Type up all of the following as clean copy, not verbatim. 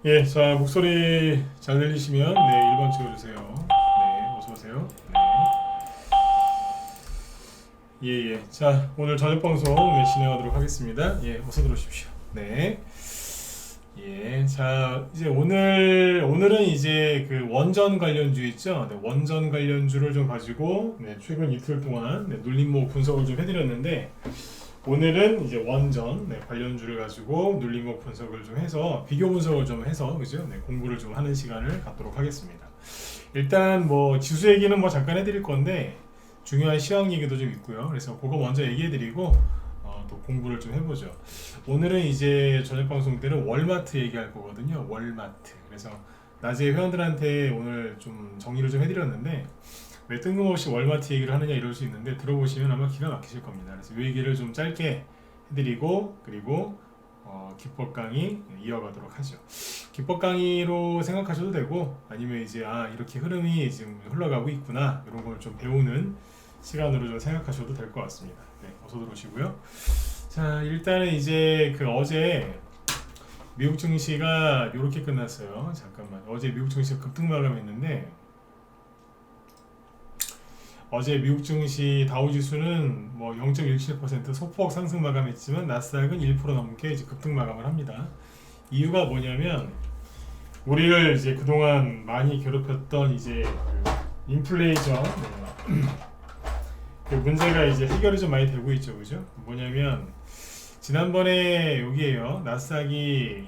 예, 자, 목소리 잘 들리시면 네, 1번 찍어주세요. 네, 어서오세요. 네. 예, 예. 자, 오늘 저녁 방송 네, 진행하도록 하겠습니다. 예, 어서 들어오십시오. 네. 예, 자, 이제 오늘은 이제 그 원전 관련주 있죠? 네, 원전 관련주를 좀 가지고 네, 최근 이틀 동안 네, 눌림목 분석을 좀 해드렸는데 오늘은 이제 원전 네, 관련주를 가지고 눌림목 분석을 좀 해서 비교 분석을 좀 해서 그죠? 네, 공부를 좀 하는 시간을 갖도록 하겠습니다. 일단 뭐 지수 얘기는 뭐 잠깐 해드릴 건데 중요한 시황 얘기도 좀 있고요. 그래서 그거 먼저 얘기해드리고 또 공부를 좀 해보죠. 오늘은 이제 저녁 방송 때는 월마트 얘기할 거거든요. 월마트. 그래서 낮에 회원들한테 오늘 좀 정리를 좀 해드렸는데 왜 뜬금없이 월마트 얘기를 하느냐 이럴 수 있는데 들어보시면 아마 기가 막히실 겁니다. 그래서 이 얘기를 좀 짧게 해드리고 그리고 기법 강의 이어가도록 하죠. 기법 강의로 생각하셔도 되고 아니면 이제 이렇게 흐름이 지금 흘러가고 있구나 이런 걸 좀 배우는 시간으로 좀 생각하셔도 될 것 같습니다. 네, 어서 들어오시고요. 자, 일단은 이제 그 어제 미국 증시가 이렇게 끝났어요. 잠깐만, 어제 미국 증시가 급등 마감했는데 어제 미국 증시 다우지수는 뭐 0.17% 소폭 상승 마감했지만 나스닥은 1% 넘게 이제 급등 마감을 합니다. 이유가 뭐냐면 우리를 이제 그동안 많이 괴롭혔던 이제 그 인플레이션 그 문제가 이제 해결이 좀 많이 되고 있죠, 그죠? 뭐냐면 지난번에 여기에요. 나스닥이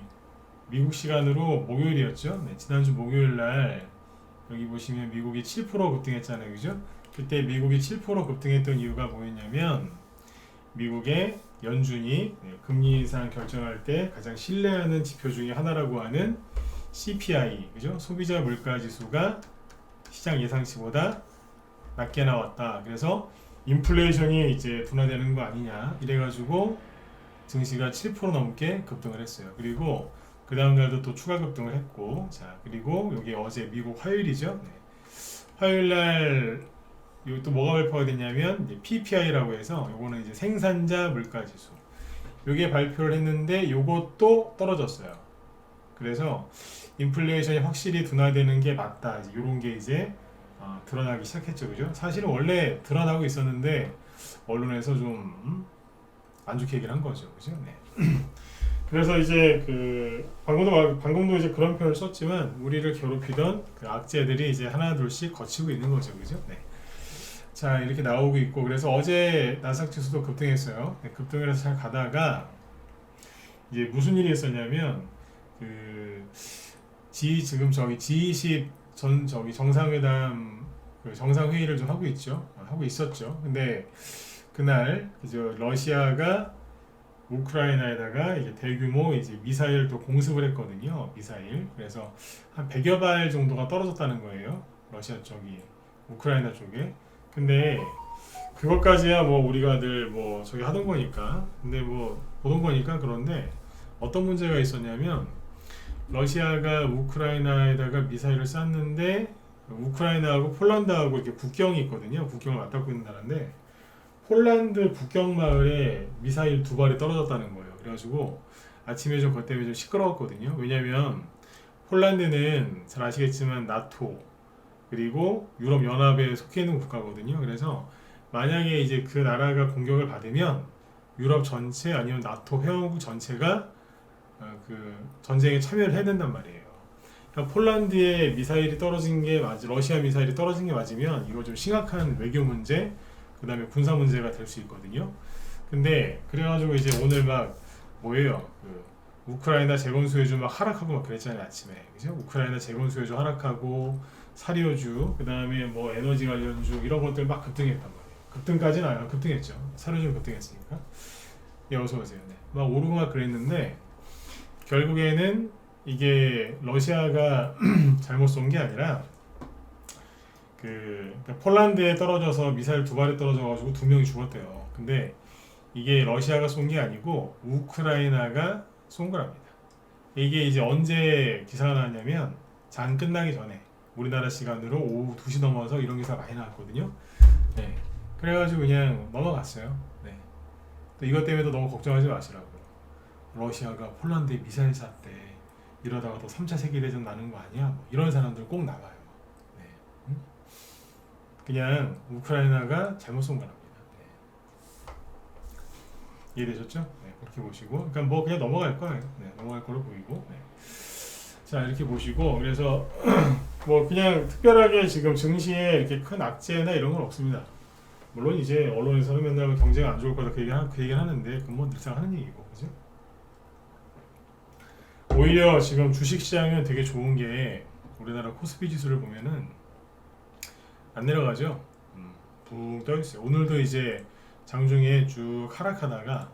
미국 시간으로 목요일이었죠. 네, 지난주 목요일 날 여기 보시면 미국이 7% 급등했잖아요, 그죠? 그때 미국이 7% 급등했던 이유가 뭐였냐면 미국의 연준이 금리 인상 결정할 때 가장 신뢰하는 지표 중에 하나라고 하는 CPI, 그죠? 소비자 물가 지수가 시장 예상치보다 낮게 나왔다. 그래서 인플레이션이 이제 둔화되는 거 아니냐 이래가지고 증시가 7% 넘게 급등을 했어요. 그리고 그 다음 날도 또 추가 급등을 했고, 자 그리고 여기 어제 미국 화요일이죠. 네. 화요일 날 여기 또 뭐가 발표가 됐냐면 이제 PPI라고 해서 요거는 이제 생산자 물가 지수. 요게 발표를 했는데 요것도 떨어졌어요. 그래서 인플레이션이 확실히 둔화되는 게 맞다. 이제 요런 게 이제 드러나기 시작했죠, 그죠? 사실은 원래 드러나고 있었는데 언론에서 좀 안 좋게 얘기를 한 거죠, 그죠? 네. 그래서 이제 그 방금도 이제 그런 표현을 썼지만 우리를 괴롭히던 그 악재들이 이제 하나 둘씩 거치고 있는 거죠, 그죠? 네. 자 이렇게 나오고 있고 그래서 어제 나스닥 지수도 급등했어요. 네, 급등을 해서 잘 가다가 이제 무슨 일이 있었냐면 그 지금 저기 G20 정상회담 그 정상회의를 좀 하고 있죠. 하고 있었죠. 근데 그날 이제 러시아가 우크라이나에다가 이제 대규모 이제 미사일 또 공습을 했거든요. 미사일. 그래서 한 100여 발 정도가 떨어졌다는 거예요. 러시아 쪽이 우크라이나 쪽에. 근데 그것까지야 뭐 우리가 늘 뭐 저기 하던 거니까. 근데 뭐 보던 거니까 그런데 어떤 문제가 있었냐면 러시아가 우크라이나에다가 미사일을 쐈는데 우크라이나하고 폴란드하고 이렇게 국경이 있거든요. 국경을 맞닿고 있는 나라인데 폴란드 국경 마을에 미사일 2발이 떨어졌다는 거예요. 그래가지고 아침에 좀 그것 때문에 좀 시끄러웠거든요. 왜냐면 폴란드는 잘 아시겠지만 나토 그리고 유럽 연합에 속해 있는 국가거든요. 그래서 만약에 이제 그 나라가 공격을 받으면 유럽 전체 아니면 나토 회원국 전체가 그 전쟁에 참여를 해야 된단 말이에요. 그러니까 폴란드에 미사일이 떨어진 게 러시아 미사일이 떨어진 게 맞으면 이거 좀 심각한 외교 문제, 그 다음에 군사 문제가 될 수 있거든요. 근데 그래가지고 이제 오늘 막 뭐예요? 그 우크라이나 재건 수혜주 막 하락하고 막 그랬잖아요, 아침에. 그죠? 우크라이나 재건 수혜주 하락하고 사료주, 그 다음에 뭐 에너지 관련주 이런 것들 막 급등했단 말이에요. 급등까지는 안 급등했죠. 사료주 급등했으니까. 예, 어서 오세요. 네. 막 오르고 막 그랬는데 결국에는 이게 러시아가 잘못 쏜 게 아니라 그러니까 폴란드에 떨어져서 미사일 2발이 떨어져가지고 2명이 죽었대요. 근데 이게 러시아가 쏜 게 아니고 우크라이나가 쏜 거랍니다. 이게 이제 언제 기사가 나왔냐면 장 끝나기 전에 우리나라 시간으로 오후 2시 넘어서 이런 기사가 많이 나왔거든요. 네. 그래가지고 그냥 넘어갔어요. 네. 또 이것 때문에 도 너무 걱정하지 마시라고요. 러시아가 폴란드에 미사일 쐈대. 이러다가 또 3차 세계대전 나는 거 아니야? 뭐 이런 사람들 꼭 나와요. 네. 그냥 우크라이나가 잘못 쏜 거랍니다. 네. 이해되셨죠? 네, 그렇게 보시고, 그러니까 뭐 그냥 넘어갈 거예요. 네, 넘어갈 거로 보이고. 네. 자, 이렇게 보시고, 그래서 뭐 그냥 특별하게 지금 증시에 이렇게 큰 악재나 이런 건 없습니다. 물론 이제 언론에서는 맨날 경제가 안 좋을 거다 그 얘기를 하는데 그건 뭐 늘상 하는 얘기고, 그죠? 오히려 지금 주식시장은 되게 좋은 게 우리나라 코스피 지수를 보면은 안 내려가죠. 붕 떠 있어요. 오늘도 이제 장중에 쭉 하락하다가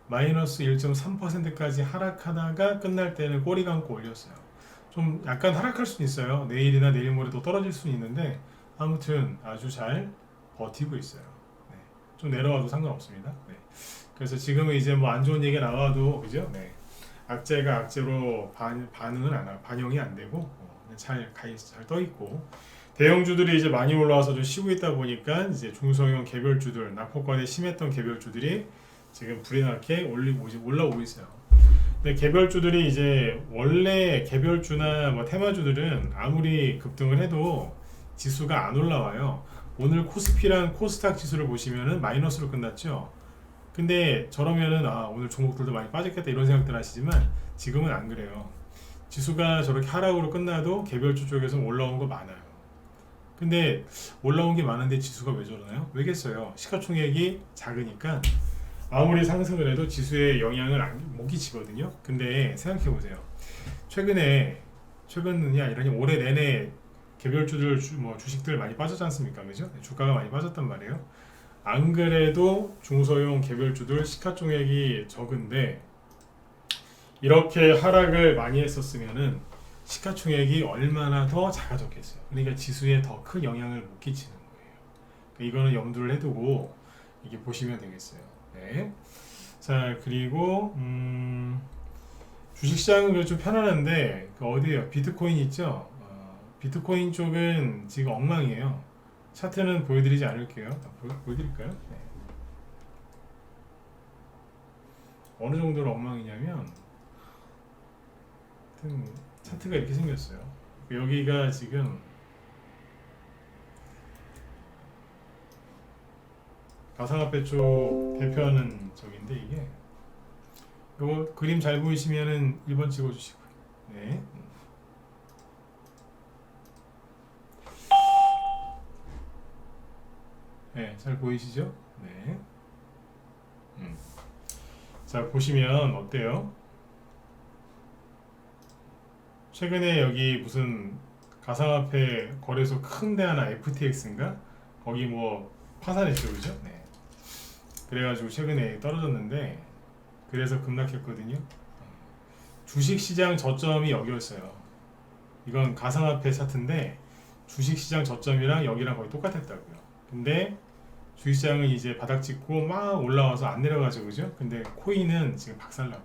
마이너스 1.3%까지 하락하다가 끝날 때는 꼬리 감고 올렸어요. 좀 약간 하락할 수는 있어요. 내일이나 내일 모레도 떨어질 수는 있는데 아무튼 아주 잘 버티고 있어요. 네. 좀 내려와도 상관없습니다. 네. 그래서 지금은 이제 뭐 안 좋은 얘기가 나와도 그죠? 네. 악재가 악재로 반응은 안 하고 반영이 안 되고 잘 떠 있고 대형주들이 이제 많이 올라와서 좀 쉬고 있다 보니까 이제 중소형 개별주들 낙폭관이 심했던 개별주들이 지금 불이 나게 올라오고 있어요. 근데 개별주들이 이제 원래 개별주나 뭐 테마주들은 아무리 급등을 해도 지수가 안 올라와요. 오늘 코스피랑 코스닥 지수를 보시면은 마이너스로 끝났죠. 근데 저러면은 오늘 종목들도 많이 빠졌겠다 이런 생각들 하시지만 지금은 안 그래요. 지수가 저렇게 하락으로 끝나도 개별주 쪽에서 올라온 거 많아요. 근데 올라온 게 많은데 지수가 왜 저러나요? 왜겠어요? 시가총액이 작으니까 아무리 상승을 해도 지수에 영향을 못 끼치거든요. 근데 생각해 보세요. 최근이 아니라 올해 내내 개별주들 주식들 많이 빠졌지 않습니까? 그죠? 주가가 많이 빠졌단 말이에요. 안 그래도 중소형 개별주들 시가총액이 적은데 이렇게 하락을 많이 했었으면은 시가총액이 얼마나 더 작아졌겠어요. 그러니까 지수에 더 큰 영향을 못 끼치는 거예요. 그러니까 이거는 염두를 해두고 이게 보시면 되겠어요. 네. 자, 그리고 주식시장은 좀 편안한데 어디에요? 비트코인 있죠? 비트코인 쪽은 지금 엉망이에요. 차트는 보여드리지 않을게요. 보여드릴까요? 네. 어느 정도로 엉망이냐면 차트가 이렇게 생겼어요. 여기가 지금 가상화폐 쪽 대표하는 적인데 이게 요거 그림 잘 보이시면은 1번 찍어주시고요. 네. 네, 잘 보이시죠? 네. 자, 보시면 어때요? 최근에 여기 무슨 가상화폐 거래소 큰 데 하나 FTX인가? 거기 뭐 파산했죠, 그죠? 네. 그래가지고 최근에 떨어졌는데 그래서 급락했거든요. 주식시장 저점이 여기였어요. 이건 가상화폐 차트인데 주식시장 저점이랑 여기랑 거의 똑같았다고요. 근데 주식시장은 이제 바닥 찍고 막 올라와서 안 내려가죠, 그죠? 근데 코인은 지금 박살나고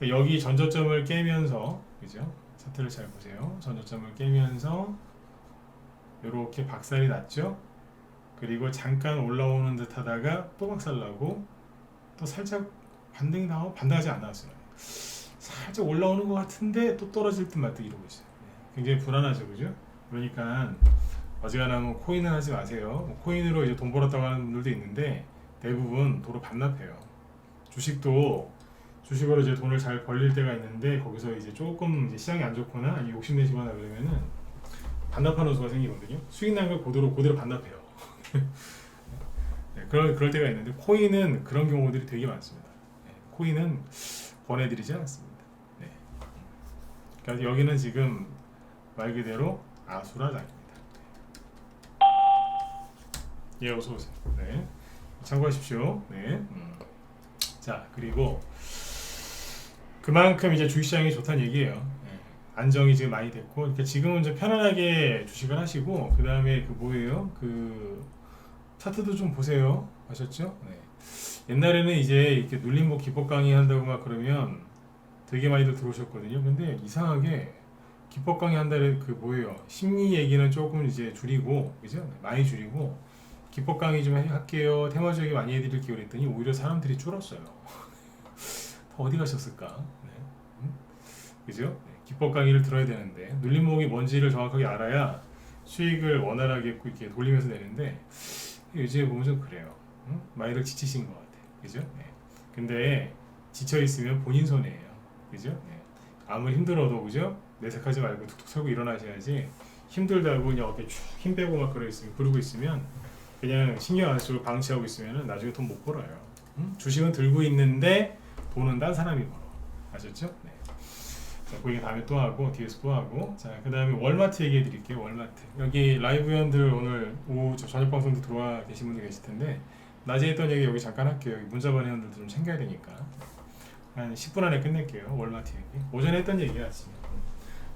있어요. 여기 전저점을 깨면서, 그죠? 차트를 잘 보세요. 전저점을 깨면서 이렇게 박살이 났죠. 그리고 잠깐 올라오는 듯 하다가 또 박살나고 또 살짝 반등하지 않았어요. 살짝 올라오는 것 같은데 또 떨어질 듯 말 듯 이러고 있어요. 굉장히 불안하죠, 그죠? 그러니까 어지간하면 코인은 하지 마세요. 코인으로 이제 돈 벌었다고 하는 분들도 있는데 대부분 도로 반납해요. 주식으로 이제 돈을 잘 벌릴 때가 있는데 거기서 이제 조금 이제 시장이 안 좋거나 욕심내시거나 그러면은 반납하는 수가 생기거든요. 수익 난 걸 그대로 반납해요. 네, 그럴 때가 있는데 코인은 그런 경우들이 되게 많습니다. 네, 코인은 권해드리지 않습니다. 네. 그러니까 여기는 지금 말 그대로 아수라장입니다. 예, 어서 오세요. 네, 참고하십시오. 네. 자, 그리고 그만큼 이제 주식시장이 좋다는 얘기예요. 네. 안정이 지금 많이 됐고, 그러니까 지금은 좀 편안하게 주식을 하시고, 그 다음에 그 뭐예요? 그 차트도 좀 보세요. 아셨죠? 네. 옛날에는 이제 이렇게 눌림목 기법 강의 한다고 막 그러면 되게 많이들 들어오셨거든요. 근데 이상하게 기법 강의 한다는 그 뭐예요? 심리 얘기는 조금 이제 줄이고, 그죠? 많이 줄이고, 기법 강의 좀 할게요. 테마주기 많이 해드릴게요. 그랬더니 오히려 사람들이 줄었어요. 어디 가셨을까? 네. 그죠? 네, 기법 강의를 들어야 되는데 눌림목이 뭔지를 정확하게 알아야 수익을 원활하게 이렇게 돌리면서 내는데 요즘에 보면 좀 그래요. 응? 많이들 지치신 것 같아요. 그죠? 네. 근데 지쳐 있으면 본인 손해예요. 그죠? 네. 아무리 힘들어도 그죠? 내색하지 말고 툭툭 서고 일어나셔야지. 힘들다고 그냥 어깨 쭉 힘 빼고 막 그러고 있으면 그냥 신경 안 쓰고 방치하고 있으면 나중에 돈 못 벌어요. 응? 주식은 들고 있는데 돈은 딴 사람이 벌어. 아셨죠? 네. 자, 그 얘기 다음에 또 하고 뒤에서 또 하고. 자, 그 다음에 월마트 얘기해 드릴게요. 월마트. 여기 라이브 회원들 오늘 오후 저녁 방송도 들어와 계신 분들 계실 텐데 낮에 했던 얘기 여기 잠깐 할게요. 여기 문자반 회원들도 좀 챙겨야 되니까 한 10분 안에 끝낼게요. 월마트 얘기. 오전에 했던 얘기야 아침에.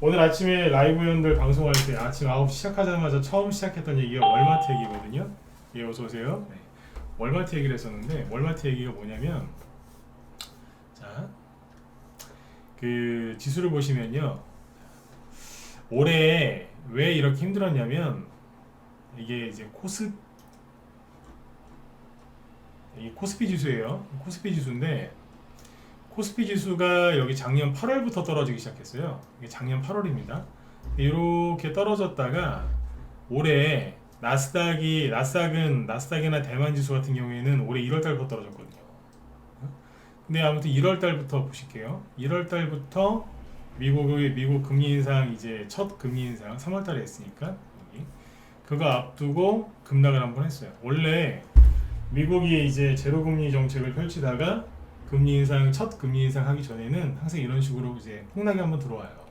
오늘 아침에 라이브 회원들 방송할 때 아침 9시 시작하자마자 처음 시작했던 얘기가 월마트 얘기거든요. 예, 어서 오세요. 네. 월마트 얘기를 했었는데 월마트 얘기가 뭐냐면 자, 그 지수를 보시면요. 올해 왜 이렇게 힘들었냐면 이게 이제 이게 코스피 지수예요. 코스피 지수인데 코스피 지수가 여기 작년 8월부터 떨어지기 시작했어요. 이게 작년 8월입니다. 이렇게 떨어졌다가 올해 나스닥이나 대만 지수 같은 경우에는 올해 1월 달부터 떨어졌거든요. 근데 아무튼 1월 달부터 보실게요. 1월 달부터 미국 금리 인상 이제 첫 금리 인상 3월 달에 했으니까 여기 그거 앞두고 급락을 한번 했어요. 원래 미국이 이제 제로 금리 정책을 펼치다가 첫 금리 인상 하기 전에는 항상 이런 식으로 이제 폭락이 한번 들어와요.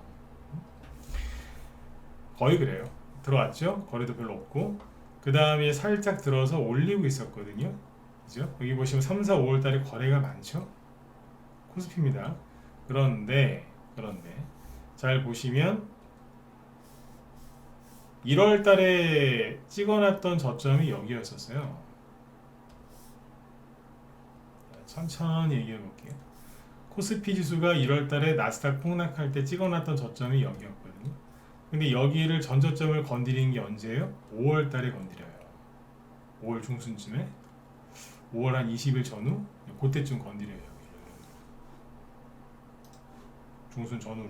거의 그래요. 들어왔죠? 거래도 별로 없고 그 다음에 살짝 들어서 올리고 있었거든요. 그죠? 여기 보시면 3, 4, 5월 달에 거래가 많죠? 코스피입니다. 그런데 잘 보시면 1월 달에 찍어놨던 저점이 여기였었어요. 천천히 얘기해 볼게요. 코스피 지수가 1월 달에 나스닥 폭락할 때 찍어놨던 저점이 여기였거든요. 근데 여기를 전저점을 건드린 게 언제예요? 5월 달에 건드려요. 5월 중순쯤에 5월 한 20일 전후 그때쯤 건드려요. 중순 전후로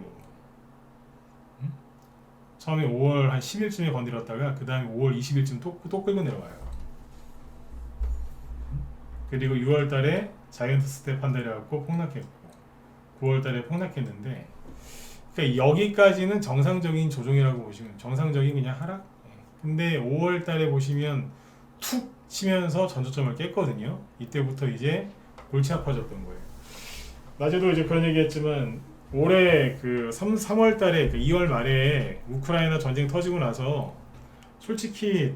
처음에 5월 한 10일쯤에 건드렸다가 그 다음에 5월 20일쯤 또 끌고 내려와요. 그리고 6월 달에 자이언트 스텝 한다 해갖고 폭락했고 9월 달에 폭락했는데 그러니까 여기까지는 정상적인 조정이라고 보시면 정상적인 그냥 하락. 근데 5월 달에 보시면 툭 치면서 전저점을 깼거든요. 이때부터 이제 골치 아파졌던 거예요. 낮에도 이제 그런 얘기했지만 올해 그 3월 달에 그 2월 말에 우크라이나 전쟁 터지고 나서 솔직히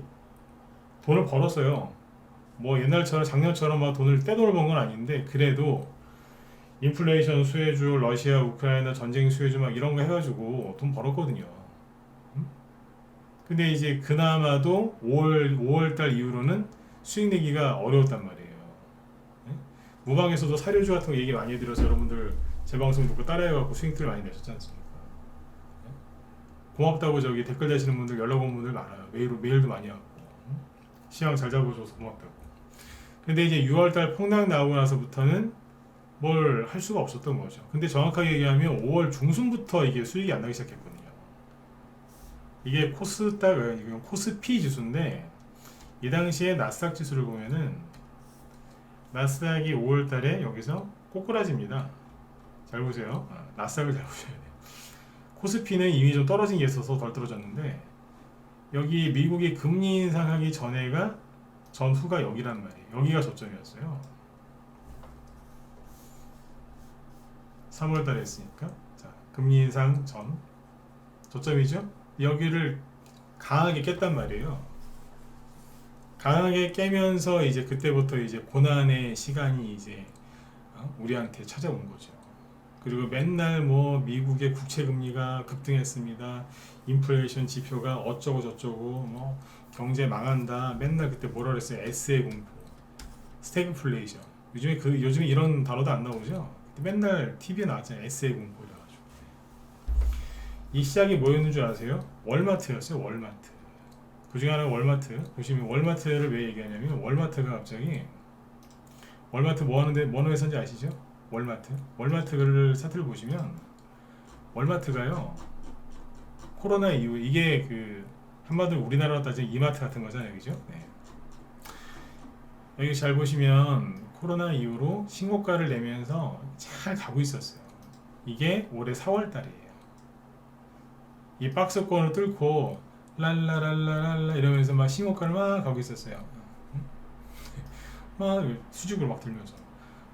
돈을 벌었어요. 뭐 옛날처럼 작년처럼 막 떼돈을 번 건 아닌데 그래도 인플레이션 수혜주, 러시아, 우크라이나 전쟁 수혜주 막 이런 거 해가지고 돈 벌었거든요. 근데 이제 그나마도 5월 달 이후로는 수익 내기가 어려웠단 말이에요. 무방에서도 사료주 같은 거 얘기 많이 해드려서 여러분들 제 방송 듣고 따라해갖고 수익들 많이 내셨지 않습니까? 고맙다고 저기 댓글 다시는 분들 연락 온 분들 많아요. 메일도 많이 하고 시황 잘 잡아줘서 고맙다고. 근데 이제 6월달 폭락 나오고 나서부터는 뭘 할 수가 없었던 거죠. 근데 정확하게 얘기하면 5월 중순부터 이게 수익이 안 나기 시작했거든요. 이게 코스피 지수인데 이 당시에 나스닥 지수를 보면은 나스닥이 5월달에 여기서 꼬꾸라집니다. 잘 보세요. 나스닥을 잘 보셔야 돼요. 코스피는 이미 좀 떨어진 게 있어서 덜 떨어졌는데 여기 미국이 금리 인상하기 전후가 여기란 말이에요. 여기가 저점이었어요. 3월달에 했으니까 자, 금리 인상 전 저점이죠. 여기를 강하게 깼단 말이에요. 강하게 깨면서 이제 그때부터 이제 고난의 시간이 이제 우리한테 찾아온 거죠. 그리고 맨날 뭐 미국의 국채 금리가 급등했습니다. 인플레이션 지표가 어쩌고 저쩌고 뭐 경제 망한다. 맨날 그때 뭐라 그랬어요? S의 공포, 스태그플레이션. 요즘에 이런 단어도 안 나오죠? 맨날 TV에 나왔잖아요. S의 공포 이래가지고. 이 시작이 뭐였는 줄 아세요? 월마트였어요. 월마트. 그 중에 하나가 월마트. 보시면 월마트를 왜 얘기하냐면 월마트가 갑자기 월마트 뭐 하는데 뭐 하는 회사인지 아시죠? 월마트를 차트를 보시면 월마트가요. 코로나 이후 이게 그 한마디로 우리나라로 따지면 이마트 같은 거잖아요, 그죠? 네. 여기 잘 보시면 코로나 이후로 신고가를 내면서 잘 가고 있었어요. 이게 올해 4월 달이에요. 이 박스권을 뚫고 랄라랄라랄라 이러면서 막 신고가를 막 가고 있었어요. 막 수직으로 막 들면서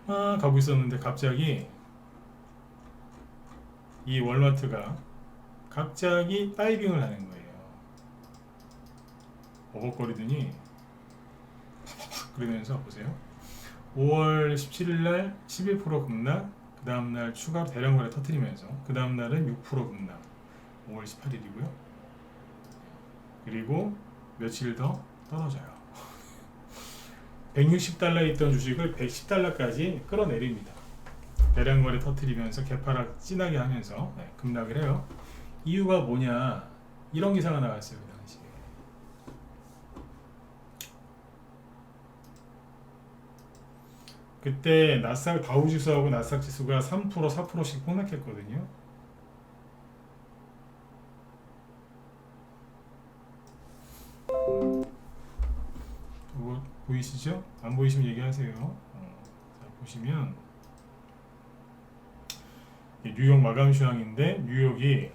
막 가고 있었는데 갑자기 이 월마트가 갑자기 다이빙을 하는 거예요. 버벅거리더니 팍팍팍 그러면서 보세요. 5월 17일날 11% 급락, 그 다음날 추가로 대량 거래 터뜨리면서 그 다음날은 6% 급락, 5월 18일이고요. 그리고 며칠 더 떨어져요. 160달러에 있던 주식을 110달러까지 끌어내립니다. 대량 거래 터뜨리면서 개파락 진하게 하면서 급락을 해요. 이유가 뭐냐? 이런 기사가 나왔어요, 그 당시에. 그때 나스닥 다우지수하고 나스닥 지수가 3% 4%씩 폭락했거든요. 이거 보이시죠? 안 보이시면 얘기하세요. 자, 보시면 뉴욕 마감 시황인데 뉴욕이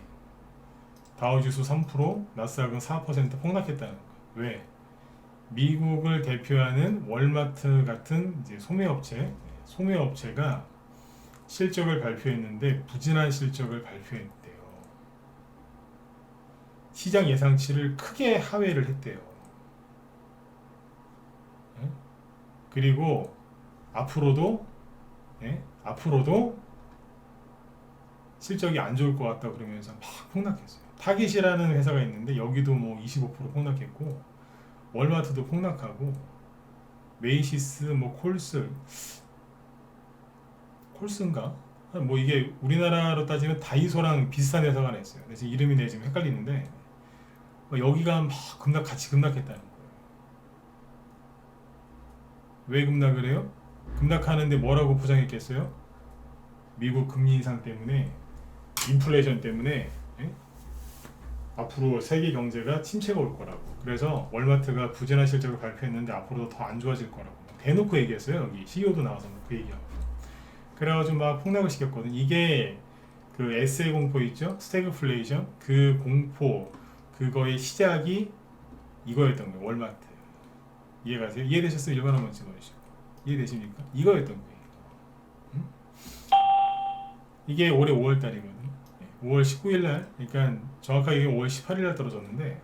다우지수 3%, 나스닥은 4% 폭락했다는 거. 왜? 미국을 대표하는 월마트 같은 이제 소매업체가 실적을 발표했는데 부진한 실적을 발표했대요. 시장 예상치를 크게 하회를 했대요. 그리고 앞으로도 실적이 안 좋을 것 같다 그러면서 막 폭락했어요. 타깃이라는 회사가 있는데 여기도 뭐 25% 폭락했고 월마트도 폭락하고 메이시스 뭐 콜스인가? 뭐 이게 우리나라로 따지면 다이소랑 비슷한 회사가 하나 있어요. 그래서 이름이 내 지금 헷갈리는데 뭐 여기가 막 같이 급락했다는 거예요. 왜 급락을 해요? 급락하는데 뭐라고 포장했겠어요? 미국 금리 인상 때문에 인플레이션 때문에 앞으로 세계 경제가 침체가 올 거라고. 그래서 월마트가 부진한 실적을 발표했는데 앞으로도 더 안 좋아질 거라고 대놓고 얘기했어요. 여기 CEO도 나와서 그 얘기하고. 그래가지고 막 폭락을 시켰거든. 이게 그 SA 공포 있죠? 스태그플레이션 그 공포 그거의 시작이 이거였던 거예요. 월마트. 이해가세요? 이해되셨으면 1번 한번 찍어주시고. 이해되십니까? 이거였던 거예요. 응? 이게 올해 5월 달이거든. 5월 19일 날, 그러니까 정확하게 5월 18일 날 떨어졌는데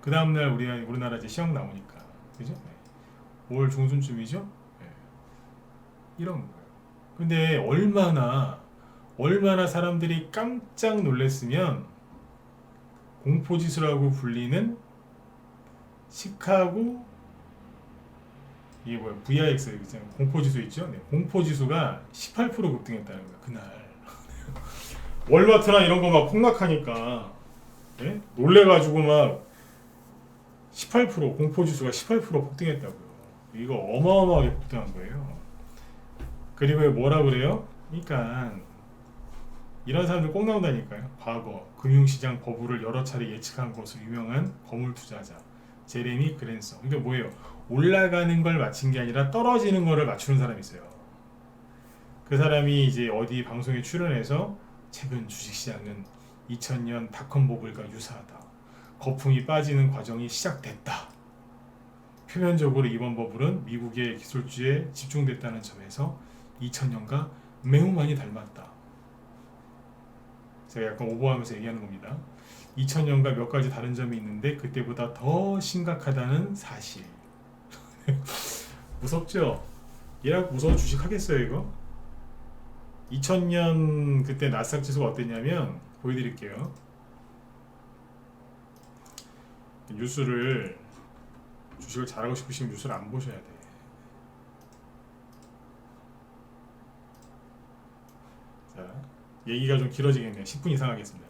그 다음 날 우리나라 이제 시험 나오니까, 그죠? 5월 중순쯤이죠? 이런 거예요. 근데 얼마나 사람들이 깜짝 놀랐으면 공포지수라고 불리는 시카고 이게 뭐야? VIX 공포지수 있죠? 공포지수가 18% 급등했다는 거야 그날. 월마트나 이런 거 막 폭락하니까 놀래가지고 막 18% 공포지수가 18% 폭등했다고요. 이거 어마어마하게 폭등한 거예요. 그리고 뭐라 그래요? 그러니까 이런 사람들 꼭 나온다니까요. 과거 금융시장 버블을 여러 차례 예측한 것으로 유명한 거물 투자자 제레미 그랜서. 그러니까 뭐예요? 올라가는 걸 맞힌 게 아니라 떨어지는 거를 맞추는 사람이 있어요. 그 사람이 이제 어디 방송에 출연해서 최근 주식시장은 2000년 닷컴 버블과 유사하다. 거품이 빠지는 과정이 시작됐다. 표면적으로 이번 버블은 미국의 기술주에 집중됐다는 점에서 2000년과 매우 많이 닮았다. 제가 약간 오버하면서 얘기하는 겁니다. 2000년과 몇 가지 다른 점이 있는데 그때보다 더 심각하다는 사실. 무섭죠? 얘라고 무서워 주식하겠어요 이거? 2000년 그때 나스닥 지수가 어땠냐면 보여드릴게요. 뉴스를 주식을 잘하고 싶으시면 뉴스를 안 보셔야 돼. 자, 얘기가 좀 길어지겠네요. 10분 이상 하겠습니다.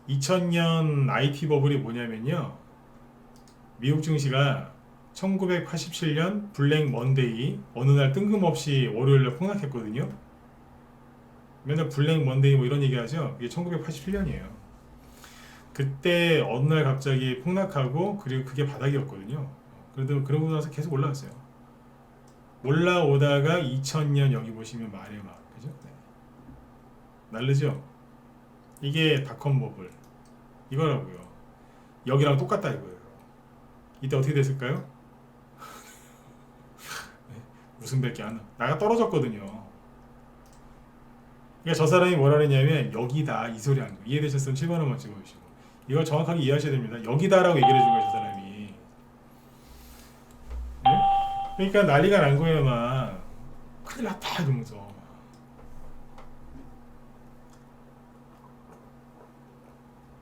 2000년 IT 버블이 뭐냐면요. 미국 증시가 1987년 블랙 먼데이 어느 날 뜬금없이 월요일날 폭락했거든요. 맨날 블랙 먼데이 뭐 이런 얘기하죠. 이게 1987년이에요. 그때 어느 날 갑자기 폭락하고 그리고 그게 바닥이었거든요. 그래도 그러고 나서 계속 올라왔어요. 올라오다가 2000년 여기 보시면 말에 막 그죠? 네. 날르죠? 이게 닷컴 버블 이거라고요. 여기랑 똑같다 이거예요. 이때 어떻게 됐을까요? 네. 웃음밖에 안 나. 나가 떨어졌거든요. 그러니까 저 사람이 뭐라 그랬냐면 여기다 이 소리 한 거. 이해되셨으면 7번 한번 찍어주시고 이거 정확하게 이해하셔야 됩니다. 여기다라고 얘기를 해준 거예요 저 사람이. 네? 그러니까 난리가 난 거예요 막. 큰일 났다 이러면서.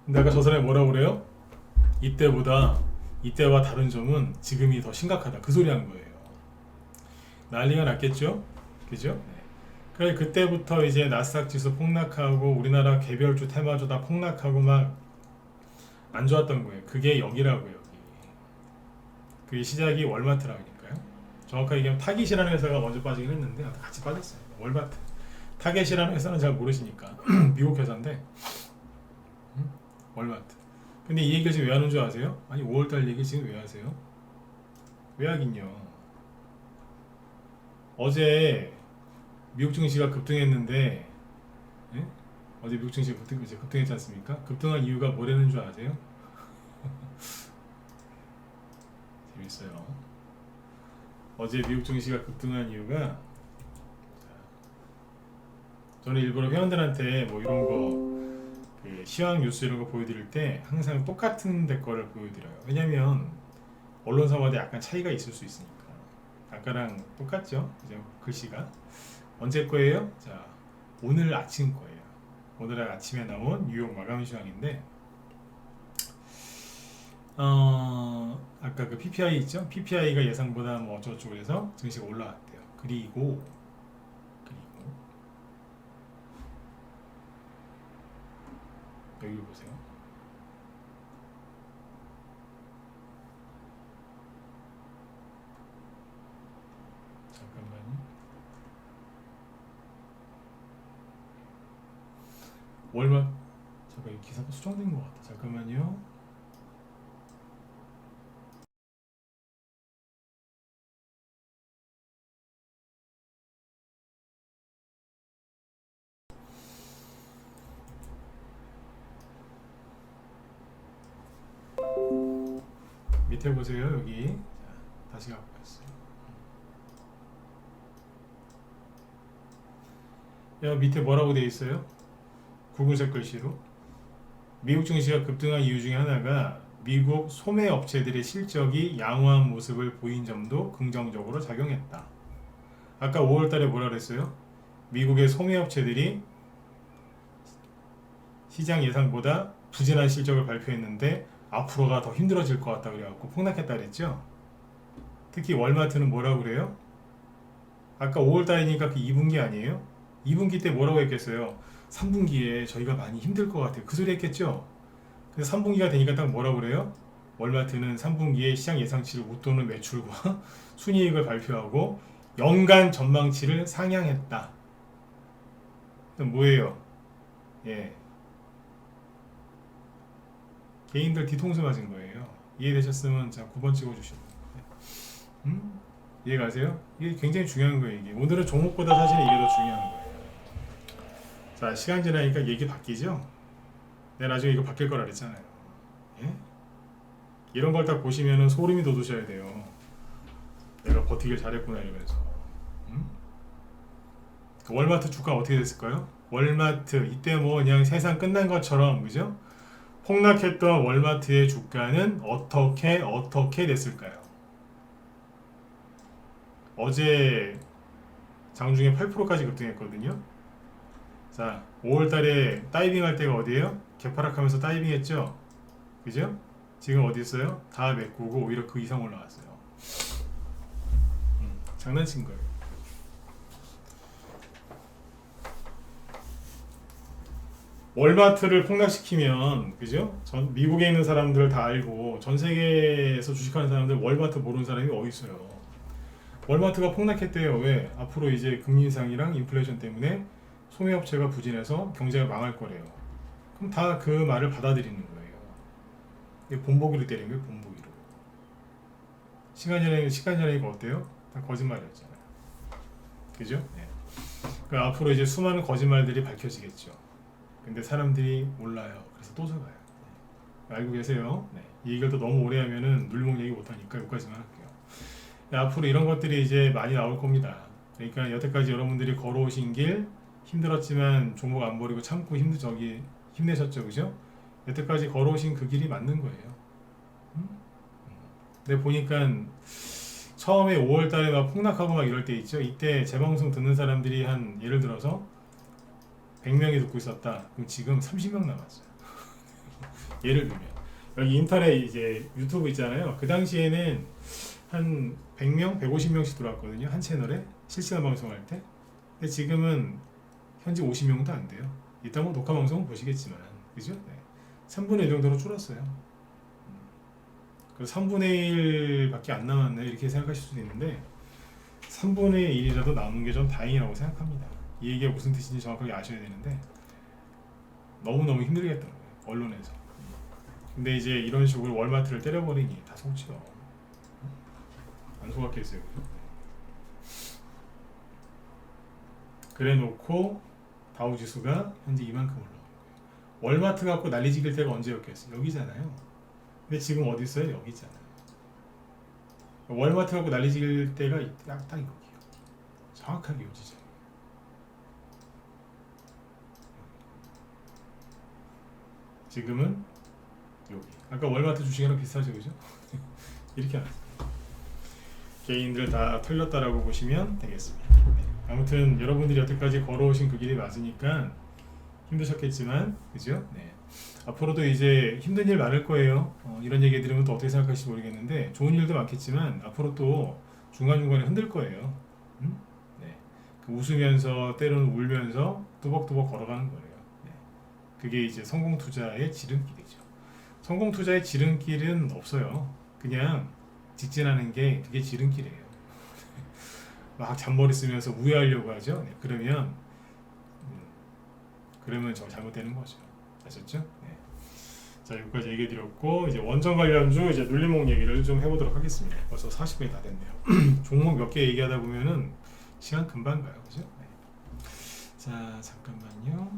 근데 아까 저 사람이 뭐라고 그래요? 이때와 다른 점은 지금이 더 심각하다 그 소리 한 거예요. 난리가 났겠죠? 그죠? 네. 그래 그때부터 이제 나스닥 지수 폭락하고 우리나라 개별주 테마주 다 폭락하고 막 안 좋았던 거예요. 그게 여기라고요. 여기. 그 시작이 월마트라니까요. 정확하게 얘기하면 타깃이라는 회사가 먼저 빠지긴 했는데 같이 빠졌어요. 월마트. 타겟이라는 회사는 잘 모르시니까 미국 회사인데 월마트. 근데 이 얘기를 지금 왜 하는 줄 아세요? 아니 5월달 얘기 지금 왜 하세요? 왜 하긴요. 어제 미국 증시가 급등했는데 예? 어제 미국 증시가 급등했지 않습니까? 급등한 이유가 뭐라는 줄 아세요? 재밌어요. 어제 미국 증시가 급등한 이유가 저는 일부러 회원들한테 뭐 이런 거 시황 뉴스 이런 거 보여드릴 때 항상 똑같은 데 거를 보여드려요. 왜냐면 언론사마다 약간 차이가 있을 수 있으니까. 아까랑 똑같죠? 그죠? 글씨가 언제 거예요? 자, 오늘 아침 거예요. 오늘 아침에 나온 뉴욕 마감 시황인데 아까 그 PPI 있죠? PPI가 예상보다 뭐 어쩌고저쩌고 해서 증시가 올라왔대요. 그리고 여기 보세요. 잠깐만요. 잠깐 이 기사가 수정된 것 같아. 잠깐만요. 밑에 보세요. 여기 자, 다시 갖고 왔어요. 여기 밑에 뭐라고 되어 있어요? 굵은색 글씨로 미국 증시가 급등한 이유 중에 하나가 미국 소매 업체들의 실적이 양호한 모습을 보인 점도 긍정적으로 작용했다. 아까 5월달에 뭐라 그랬어요? 미국의 소매 업체들이 시장 예상보다 부진한 실적을 발표했는데 앞으로가 더 힘들어질 것 같다 그래갖고 폭락했다 그랬죠. 특히 월마트는 뭐라고 그래요? 아까 5월달이니까 그 2분기 아니에요? 2분기 때 뭐라고 했겠어요? 3분기에 저희가 많이 힘들 것 같아요. 그 소리 했겠죠? 그래서 3분기가 되니까 딱 뭐라고 그래요? 월마트는 3분기에 시장 예상치를 웃도는 매출과 순이익을 발표하고 연간 전망치를 상향했다. 뭐예요? 예. 개인들 뒤통수 맞은 거예요. 이해되셨으면 자 9번 찍어주시고 이해가세요? 이게 굉장히 중요한 거예요. 이게 오늘은 종목보다 사실 이게 더 중요한 거예요. 자 시간 지나니까 얘기 바뀌죠? 내가 나중에 이거 바뀔 거라 그랬잖아요. 예? 이런 걸 딱 보시면은 소름이 돋으셔야 돼요. 내가 버티길 잘했구나 이러면서. 그 월마트 주가 어떻게 됐을까요? 월마트 이때 뭐 그냥 세상 끝난 것처럼 그죠? 폭락했던 월마트의 주가는 어떻게 됐을까요? 어제 장중에 8%까지 급등했거든요. 자, 5월달에 다이빙 할 때가 어디예요? 개파락하면서 다이빙 했죠? 그죠? 지금 어디 있어요? 다 메꾸고 오히려 그 이상 올라갔어요. 장난친 거예요. 월마트를 폭락시키면 그죠? 미국에 있는 사람들 다 알고 전 세계에서 주식하는 사람들 월마트 모르는 사람이 어디 있어요? 월마트가 폭락했대요. 왜? 앞으로 이제 금리 인상이랑 인플레이션 때문에 소매업체가 부진해서 경제가 망할 거래요. 그럼 다 그 말을 받아들이는 거예요. 이게 본보기로 때린 거예요. 본보기로. 시간여행이가 어때요? 다 거짓말이었잖아요. 그죠? 네. 그 앞으로 이제 수많은 거짓말들이 밝혀지겠죠. 근데 사람들이 몰라요. 그래서 또 속아요. 네. 알고 계세요? 네. 이 얘기를 또 너무 오래 하면은 눌리목 얘기 못하니까 여기까지만 할게요. 네, 앞으로 이런 것들이 이제 많이 나올 겁니다. 그러니까 여태까지 여러분들이 걸어오신 길 힘들었지만 종목 안 버리고 참고 힘내셨죠, 그죠? 여태까지 걸어오신 그 길이 맞는 거예요. 근데 보니까 처음에 5월달에 막 폭락하고 막 이럴 때 있죠. 이때 재방송 듣는 사람들이 한 예를 들어서 100명이 듣고 있었다. 그럼 지금 30명 남았어요. 예를 들면 여기 인터넷 이제 유튜브 있잖아요. 그 당시에는 한 100명, 150명씩 들어왔거든요. 한 채널에 실시간 방송할 때. 근데 지금은 현재 50명도 안 돼요. 이따 뭐 녹화 방송은 보시겠지만, 그죠? 네. 3분의 1 정도로 줄었어요. 그래서 3분의 1밖에 안 남았네 이렇게 생각하실 수도 있는데 3분의 1이라도 남은 게 좀 다행이라고 생각합니다. 이 얘기가 무슨 뜻인지 정확하게 아셔야 되는데 너무너무 힘들겠다는 거예요. 언론에서. 근데 이제 이런 식으로 월마트를 때려버리니 다 속죠. 안 속았겠어요. 그래 놓고 다우지수가 현재 이만큼 올라온 거예요. 월마트 갖고 난리지길 때가 언제였겠어요? 여기잖아요. 근데 지금 어디 있어요? 여기 있잖아요. 월마트 갖고 난리질 때가 딱 여기요. 정확하게 요 지점. 지금은 여기. 아까 월마트 주식이랑 비슷하죠, 그죠? 이렇게 나왔어요. 개인들 다 털렸다라고 보시면 되겠습니다. 네. 아무튼 여러분들이 여태까지 걸어오신 그 길이 맞으니까 힘드셨겠지만, 그죠? 네. 앞으로도 이제 힘든 일 많을 거예요. 이런 얘기 들으면 또 어떻게 생각하실지 모르겠는데 좋은 일도 많겠지만 앞으로 또 중간중간에 흔들 거예요. 네. 그 웃으면서 때로는 울면서 뚜벅뚜벅 걸어가는 거예요. 네. 그게 이제 성공 투자의 지름길이죠. 성공 투자의 지름길은 없어요. 그냥 직진하는 게 그게 지름길이에요. 막 잔머리 쓰면서 우회하려고 하죠. 네. 그러면 저 잘못되는 거죠. 아셨죠? 네. 자, 여기까지 얘기 드렸고 이제 원전 관련주 이제 눌림목 얘기를 좀 해보도록 하겠습니다. 벌써 40분이 다 됐네요. 종목 몇 개 얘기하다 보면은 시간 금방 가요, 그죠? 네. 자, 잠깐만요.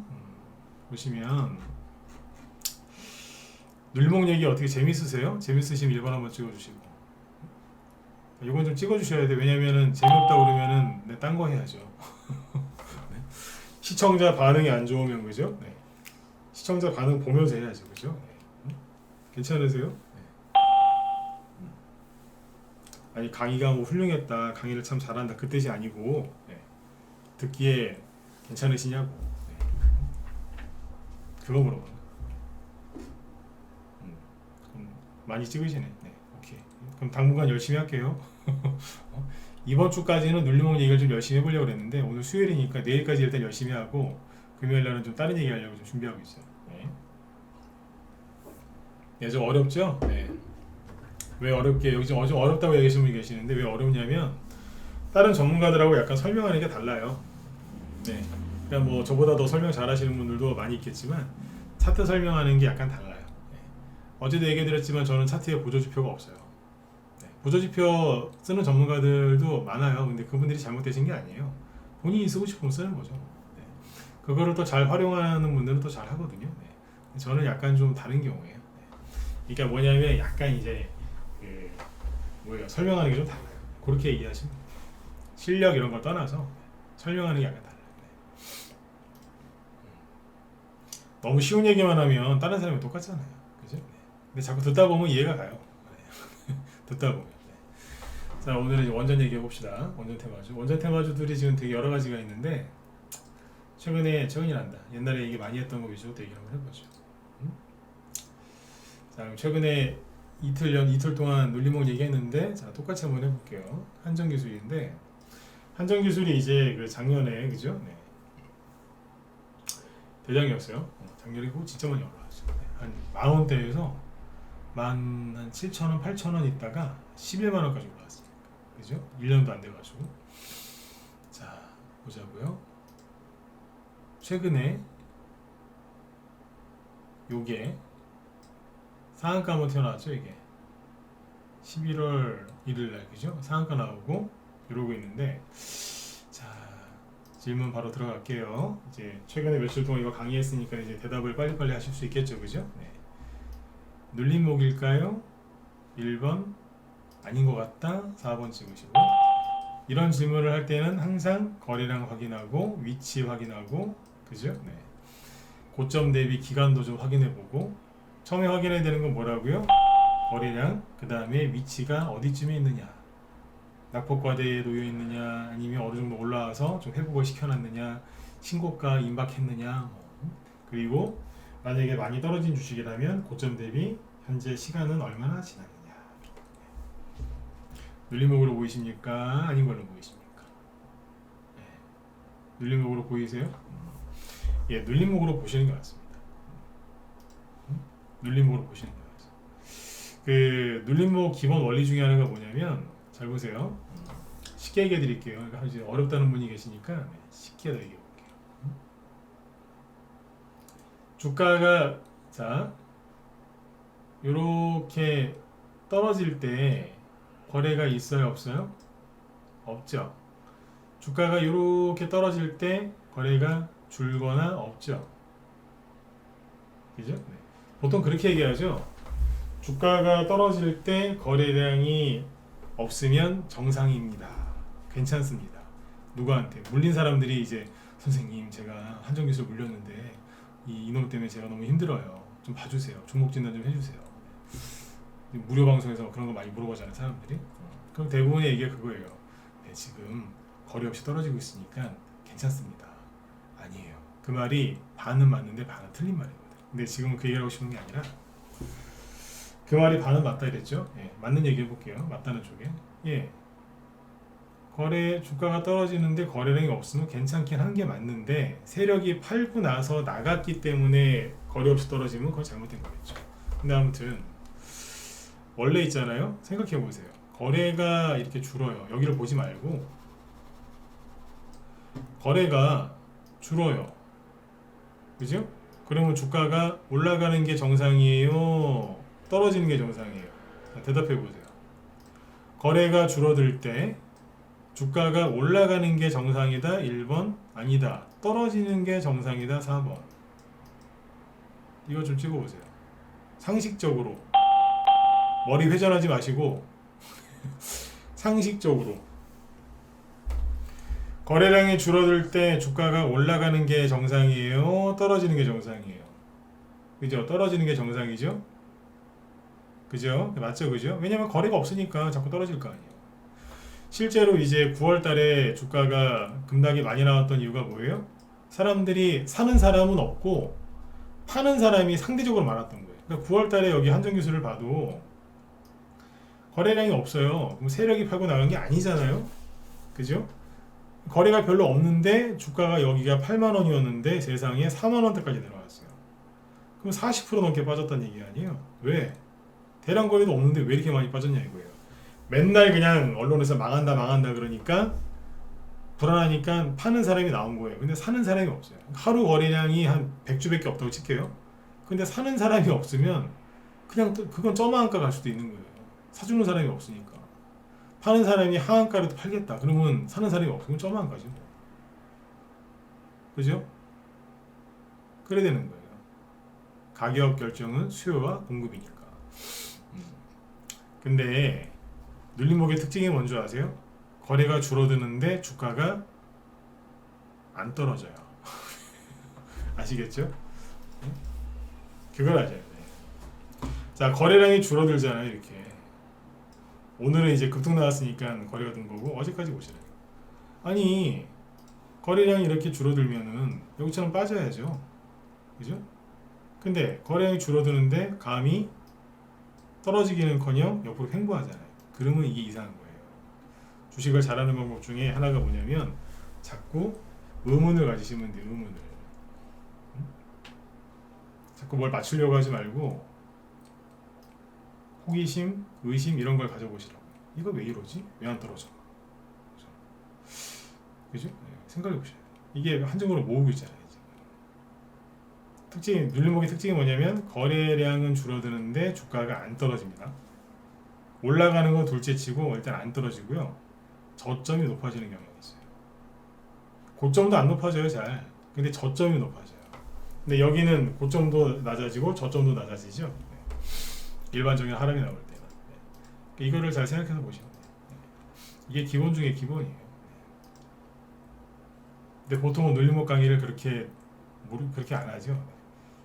보시면 눌림목 얘기 어떻게 재밌으세요? 재밌으시면 1번 한번 찍어주시고. 이건 좀 찍어주셔야 돼. 왜냐면은 재미없다 그러면은 네, 딴 거 해야죠. 네. 시청자 반응이 안 좋으면 그죠? 네. 시청자 반응 보면서 해야죠, 그죠? 네. 괜찮으세요? 네. 아니 강의가 뭐 훌륭했다, 강의를 참 잘한다 그 뜻이 아니고 네. 듣기에 괜찮으시냐고 네. 그거 물어보는. 많이 찍으시네. 네, 오케이. 그럼 당분간 열심히 할게요. 이번 주까지는 눌림목 얘기를 좀 열심히 해보려고 그랬는데 오늘 수요일이니까 내일까지 일단 열심히 하고 금요일날은 좀 다른 얘기 하려고 좀 준비하고 있어요. 네. 네, 좀 어렵죠? 네. 왜 어렵게 여기 좀 어렵다고 얘기하시는 분이 계시는데 왜 어렵냐면 다른 전문가들하고 약간 설명하는 게 달라요. 네. 그러니까 뭐 저보다 더 설명 잘하시는 분들도 많이 있겠지만 차트 설명하는 게 약간 달라요. 네. 어제도 얘기드렸지만 저는 차트에 보조지표가 없어요. 네. 보조지표 쓰는 전문가들도 많아요. 근데 그분들이 잘못되신 게 아니에요. 본인이 쓰고 싶으면 쓰는 거죠. 네. 그거를 또 잘 활용하는 분들은 또 잘 하거든요. 네. 저는 약간 좀 다른 경우예요. 네. 그러니까 뭐냐면 약간 이제 설명하는 게 좀 달라요. 그렇게 이해하시면 실력 이런 걸 떠나서 설명하는 게 약간 달라요. 네. 너무 쉬운 얘기만 하면 다른 사람이 똑같잖아요. 그죠? 네. 근데 자꾸 듣다 보면 이해가 가요. 네. 듣다 보면. 네. 자, 오늘은 이제 원전 얘기해 봅시다. 원전 테마주. 원전 테마주들이 지금 되게 여러 가지가 있는데 최근이란다. 옛날에 얘기 많이 했던 거 위주로 얘기 한번 해보죠. 자, 그럼 최근에 이틀 동안 눌림목 얘기했는데 자 똑같이 한번 해볼게요. 한전기술인데 한전기술이 이제 그 작년에 그죠? 네. 대장이었어요. 작년에 그 진짜 많이 올라왔죠. 네. 한 10,000원대에서 한 7,000원, 8,000원 있다가 11만원까지 올라왔으니까 그죠? 1년도 안 돼가지고 자 보자고요. 최근에 요게 상한가 한번 튀어나왔죠. 이게 11월 1일날 그죠? 상한가 나오고 이러고 있는데, 자 질문 바로 들어갈게요. 이제 최근에 며칠 동안 이거 강의했으니까 이제 대답을 빨리빨리 하실 수 있겠죠, 그죠? 네. 눌림목일까요? 1번 아닌 것 같다. 4번 찍으시고, 이런 질문을 할 때는 항상 거래량 확인하고 위치 확인하고, 그죠? 네. 고점 대비 기간도 좀 확인해보고, 처음에 확인해야 되는 건 뭐라고요? 거래량, 그 다음에 위치가 어디쯤에 있느냐, 낙폭과대에 놓여 있느냐, 아니면 어느 정도 올라와서 좀 회복을 시켜놨느냐, 신고가 임박했느냐, 그리고 만약에 많이 떨어진 주식이라면 고점 대비 현재 시간은 얼마나 지났느냐. 눌림목으로 보이십니까? 아닌 걸로 보이십니까? 네. 눌림목으로 보이세요? 예, 눌림목으로 보시는 게 맞습니다. 눌림목으로 보시는 게 맞습니다. 그 눌림목 기본 원리 중에 하나가 뭐냐면, 잘 보세요. 쉽게 얘기해 드릴게요. 그러니까 이제 어렵다는 분이 계시니까 네, 쉽게 얘기해 볼게요. 주가가 자 요렇게 떨어질 때 거래가 있어요, 없어요? 없죠. 주가가 이렇게 떨어질 때 거래가 줄거나 없죠. 그죠? 네. 보통 그렇게 얘기하죠. 주가가 떨어질 때 거래량이 없으면 정상입니다. 괜찮습니다. 누구한테? 물린 사람들이 이제 선생님 제가 한정기술 물렸는데 이놈 때문에 제가 너무 힘들어요. 좀 봐주세요. 종목 진단 좀 해주세요. 무료 방송에서 그런 거 많이 물어보잖아요, 사람들이. 그럼 대부분의 얘기가 그거예요. 네, 지금 거래 없이 떨어지고 있으니까 괜찮습니다. 아니에요. 그 말이 반은 맞는데 반은 틀린 말이거든. 근데 지금은 그 얘기를 하고 싶은 게 아니라, 그 말이 반은 맞다 이랬죠. 예, 맞는 얘기 해볼게요. 맞다는 쪽에. 예, 거래 주가가 떨어지는데 거래량이 없으면 괜찮긴 한 게 맞는데, 세력이 팔고 나서 나갔기 때문에 거래 없이 떨어지면 그건 잘못된 거겠죠. 근데 아무튼 원래 있잖아요. 생각해 보세요. 거래가 이렇게 줄어요. 여기를 보지 말고, 거래가 줄어요. 그죠? 그러면 주가가 올라가는 게 정상이에요? 떨어지는 게 정상이에요? 자, 대답해 보세요. 거래가 줄어들 때 주가가 올라가는 게 정상이다. 1번. 아니다. 떨어지는 게 정상이다. 4번. 이거 좀 찍어보세요. 상식적으로. 머리 회전하지 마시고 상식적으로. 거래량이 줄어들 때 주가가 올라가는 게 정상이에요? 떨어지는 게 정상이에요? 그죠? 떨어지는 게 정상이죠? 그죠? 맞죠? 그죠? 왜냐면 거래가 없으니까 자꾸 떨어질 거 아니에요. 실제로 이제 9월 달에 주가가 급락이 많이 나왔던 이유가 뭐예요? 사람들이 사는 사람은 없고 파는 사람이 상대적으로 많았던 거예요. 그러니까 9월 달에 여기 한정기술을 봐도 거래량이 없어요. 그럼 세력이 팔고 나간 게 아니잖아요. 그죠? 거래가 별로 없는데 주가가 여기가 8만 원이었는데 세상에 4만 원대까지 내려왔어요. 그럼 40% 넘게 빠졌다는 얘기 아니에요? 왜? 대량 거래도 없는데 왜 이렇게 많이 빠졌냐 이거예요. 맨날 그냥 언론에서 망한다 그러니까 불안하니까 파는 사람이 나온 거예요. 근데 사는 사람이 없어요. 하루 거래량이 한 100주밖에 없다고 칠게요. 근데 사는 사람이 없으면 그냥 그건 저마한가 갈 수도 있는 거예요. 사주는 사람이 없으니까. 파는 사람이 하한가로도 팔겠다. 그러면 사는 사람이 없으면 저마한가지 뭐. 그죠? 그래야 되는 거예요. 가격 결정은 수요와 공급이니까. 근데 눌림목의 특징이 뭔지 아세요? 거래가 줄어드는데 주가가 안 떨어져요. 아시겠죠? 그걸 아셔야 돼요. 자, 거래량이 줄어들잖아요, 이렇게. 오늘은 이제 급등 나왔으니까 거래가 든 거고, 어제까지 보시라요. 아니, 거래량이 이렇게 줄어들면은 여기처럼 빠져야죠. 그죠? 근데 거래량이 줄어드는데 감이 떨어지기는커녕 옆으로 횡보하잖아요. 그러면 이게 이상한 거예요. 주식을 잘하는 방법 중에 하나가 뭐냐면 자꾸 의문을 가지시면 돼요. 의문을. 자꾸 뭘 맞추려고 하지 말고 호기심, 의심 이런 걸 가져보시라고. 이거 왜 이러지? 왜 안 떨어져? 그죠? 네, 생각해 보셔야 돼요. 이게 한정으로 모으고 있잖아요. 지금. 눌림목의 특징이 뭐냐면 거래량은 줄어드는데 주가가 안 떨어집니다. 올라가는 건 둘째치고 일단 안 떨어지고요. 저점이 높아지는 경향이 있어요. 고점도 안 높아져요, 잘. 근데 저점이 높아져요. 근데 여기는 고점도 낮아지고 저점도 낮아지죠. 네. 일반적인 하락이 나올 때는. 네. 이거를 잘 생각해서 보시면 돼요. 네. 이게 기본 중에 기본이에요. 네. 근데 보통은 눌림목 강의를 그렇게 안 하죠. 네.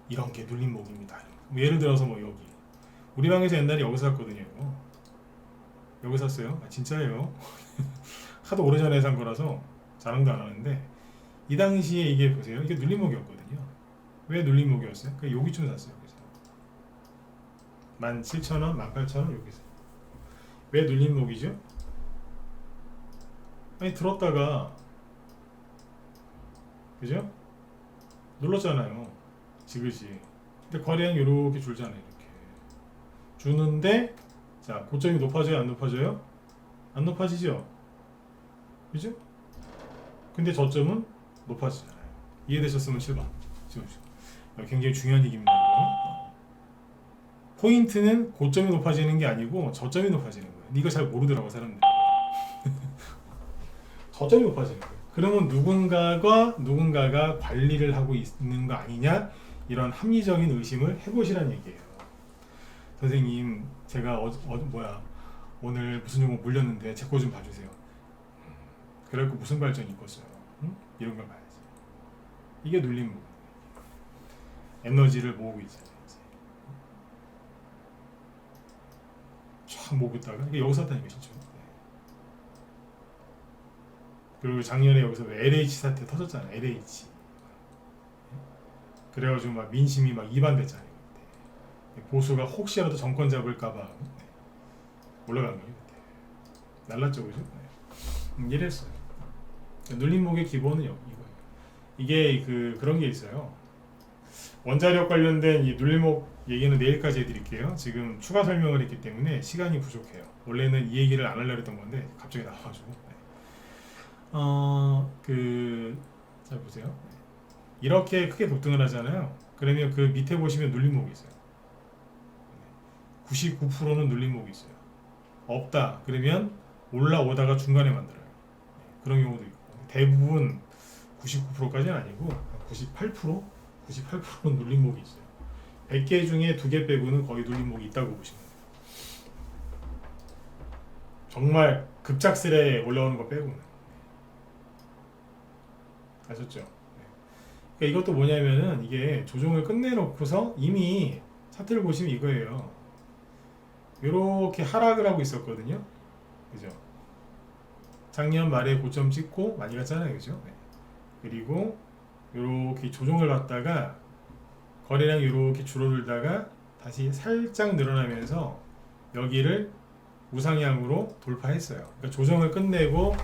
이런 게 눌림목입니다. 뭐 예를 들어서 뭐 여기 우리 방에서 옛날에 여기서 샀거든요. 여기 샀어요. 아, 진짜예요. 하도 오래전에 산 거라서 자랑도 안 하는데 이 당시에 이게 보세요. 이게 눌림목이었거든요. 왜 눌림목이었어요? 그 여기쯤 샀어요. 여기서 17,000원, 18,000원 여기서. 왜 눌림목이죠? 아니 들었다가 그죠? 눌렀잖아요. 지그시. 근데 거래량 이렇게 줄잖아요. 이렇게 주는데 자 고점이 높아져요? 안 높아져요? 안 높아지죠? 그죠? 근데 저점은 높아지잖아요. 이해되셨으면 7번 찍어주세요. 굉장히 중요한 얘기입니다. 포인트는 고점이 높아지는 게 아니고 저점이 높아지는 거예요. 이거 잘 모르더라고 사람들이. 저점이 높아지는 거예요. 그러면 누군가가 관리를 하고 있는 거 아니냐, 이런 합리적인 의심을 해보시란 얘기예요. 선생님 제가 오늘 무슨 종목 물렸는데 제 거 좀 봐주세요. 그래갖고 무슨 발전이 있겠어요? 응? 이런 걸 봐야지. 이게 눌림목. 에너지를 모으고 있잖아요. 쫙 모으고 있다가 이게 여기서 왔다니까 진짜. 그리고 작년에 여기서 LH 사태 터졌잖아요. LH. 그래가지고 막 민심이 막 이반됐잖아요. 보수가 혹시라도 정권 잡을까봐 올라간 거예요. 날랐죠, 그죠? 이랬어요. 눌림목의 기본은 이거예요. 이게 그런 게 있어요. 원자력 관련된 이 눌림목 얘기는 내일까지 해드릴게요. 지금 추가 설명을 했기 때문에 시간이 부족해요. 원래는 이 얘기를 안 하려고 했던 건데 갑자기 나와가지고. 잘 보세요. 이렇게 크게 급등을 하잖아요. 그러면 그 밑에 보시면 눌림목이 있어요. 99%는 눌림목이 있어요. 없다. 그러면 올라오다가 중간에 만들어요. 그런 경우도 있고 대부분 99%까지는 아니고 98%는 눌림목이 있어요. 100개 중에 2개 빼고는 거의 눌림목이 있다고 보시면 돼요. 정말 급작스레 올라오는 거 빼고는. 아셨죠? 그러니까 이것도 뭐냐면은 이게 조정을 끝내놓고서 이미 차트를 보시면 이거예요. 이렇게 하락을 하고 있었거든요. 그죠? 작년 말에 고점 찍고 많이 갔잖아요. 그죠? 네. 그리고 이렇게 조정을 받다가 거래량이 이렇게 줄어들다가 다시 살짝 늘어나면서 여기를 우상향으로 돌파했어요. 그러니까 조정을 끝내고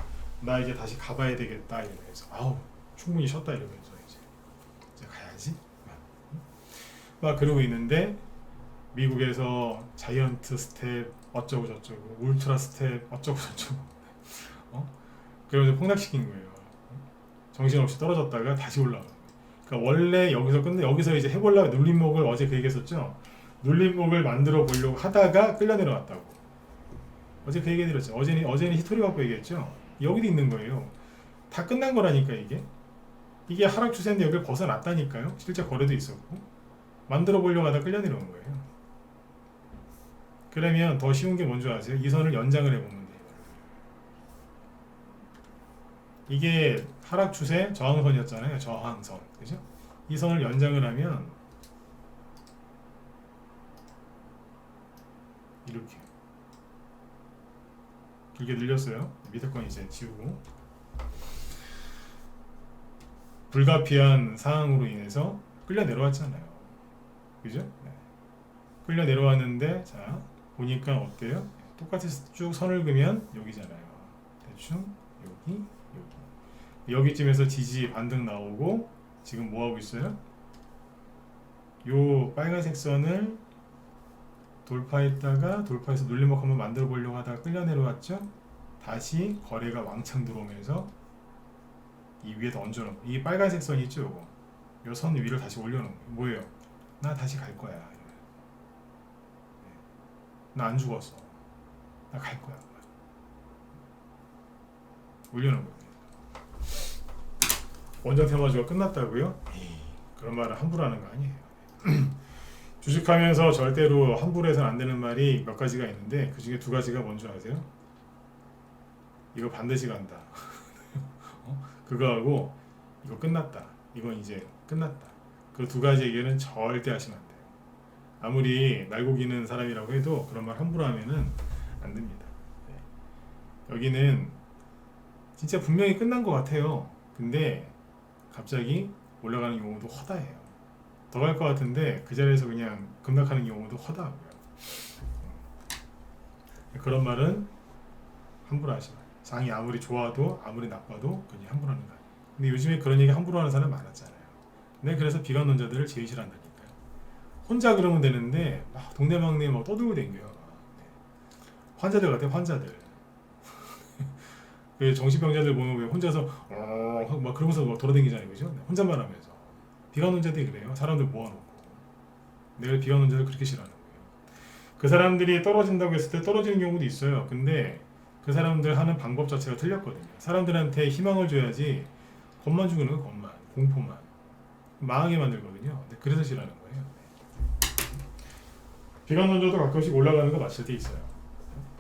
나 이제 다시 가봐야 되겠다 이러면서 아우 충분히 쉬었다 이러면서 이제 가야지 막 그러고 있는데 미국에서 자이언트 스텝 어쩌고 저쩌고 울트라 스텝 어쩌고 저쩌고 그러면서 폭락시킨 거예요. 정신없이 떨어졌다가 다시 올라오는 거예요. 그러니까 원래 여기서 이제 해보려고 눌림목을 어제 그 얘기했었죠. 눌림목을 만들어 보려고 하다가 끌려 내려왔다고. 어제 그 얘기 드렸죠. 어제는 히스토리 갖고 얘기했죠. 여기도 있는 거예요. 다 끝난 거라니까 이게 하락 추세인데 여기를 벗어났다니까요. 실제 거래도 있었고 만들어 보려고 하다 끌려 내려온 거예요. 그러면 더 쉬운 게 뭔지 아세요? 이 선을 연장을 해보면 돼요. 이게 하락 추세 저항선이었잖아요. 저항선. 그죠? 이 선을 연장을 하면 이렇게 길게 늘렸어요. 밑에 건 이제 지우고 불가피한 상황으로 인해서 끌려 내려왔잖아요. 그죠? 네. 끌려 내려왔는데 자 보니까 어때요? 똑같이 쭉 선을 그으면 여기잖아요. 대충 여기 여기쯤에서 지지 반등 나오고 지금 뭐 하고 있어요? 요 빨간색 선을 돌파해서 눌림목 한번 만들어 보려고 하다가 끌려 내려왔죠? 다시 거래가 왕창 들어오면서 이 위에다 얹어놓고 이 빨간색 선이 있죠? 요거 요 선 위를 다시 올려놓은 거예요. 뭐예요? 나 다시 갈 거야. 나 안 죽었어. 나 갈 거야. 올려놓은 거예요. 원정 테마주가 끝났다고요? 에이, 그런 말을 함부로 하는 거 아니에요. 주식하면서 절대로 함부로 해서는 안 되는 말이 몇 가지가 있는데 그 중에 두 가지가 뭔지 아세요? 이거 반드시 간다. 그거하고 이거 끝났다. 이건 이제 끝났다. 그 두 가지 얘기는 절대 하시면 안 돼요. 아무리 날고기는 사람이라고 해도 그런 말 함부로 하면은 안 됩니다. 네. 여기는 진짜 분명히 끝난 것 같아요. 근데 갑자기 올라가는 경우도 허다해요. 더 갈 것 같은데 그 자리에서 그냥 급락하는 경우도 허다하고요. 그런 말은 함부로 하지 마요. 장이 아무리 좋아도 아무리 나빠도 그냥 함부로 하는 거 아니에요. 근데 요즘에 그런 얘기 함부로 하는 사람 많았잖아요. 근데 그래서 비관론자들을 제일 싫어한다니까요. 혼자 그러면 되는데 막 동네방네 막 떠들고 댕겨요. 네. 환자들 같아요. 환자들. 그 정신병자들 보면 왜 혼자서 막 그러면서 막 돌아다니잖아요. 그죠? 네. 혼잣말 하면서. 비관론자들이 그래요. 사람들 모아놓고. 내가 비관론자들 그렇게 싫어하는 거예요. 그 사람들이 떨어진다고 했을 때 떨어지는 경우도 있어요. 근데 그 사람들 하는 방법 자체가 틀렸거든요. 사람들한테 희망을 줘야지 겁만 주는 거 겁만, 공포만 망하게 만들거든요. 그래서 싫어하는 거예요. 비관론자도 가끔씩 올라가는 거 맞을 때 있어요.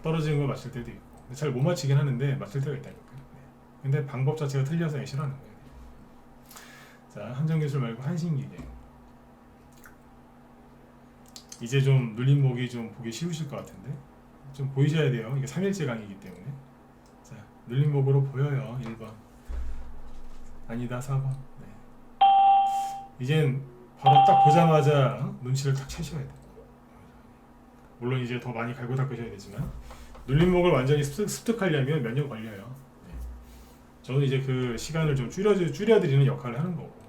떨어지는 거 맞을 때도 있고. 잘 못 맞히긴 하는데 맞을 때가 있다니까요. 근데 방법 자체가 틀려서 싫어하는 거예요. 자, 한정기술 말고 한신기계. 이제 좀 눌림목이 좀 보기 쉬우실 것 같은데 좀 보이셔야 돼요. 이게 3일째 강의이기 때문에. 자, 눌림목으로 보여요. 1번 아니다 4번. 네. 이젠 바로 딱 보자마자 눈치를 탁 채셔야 돼요. 물론 이제 더 많이 갈고 닦으셔야 되지만 눌림목을 완전히 습득하려면 몇 년 걸려요. 네. 저는 이제 그 시간을 좀 줄여드리는 역할을 하는 거고.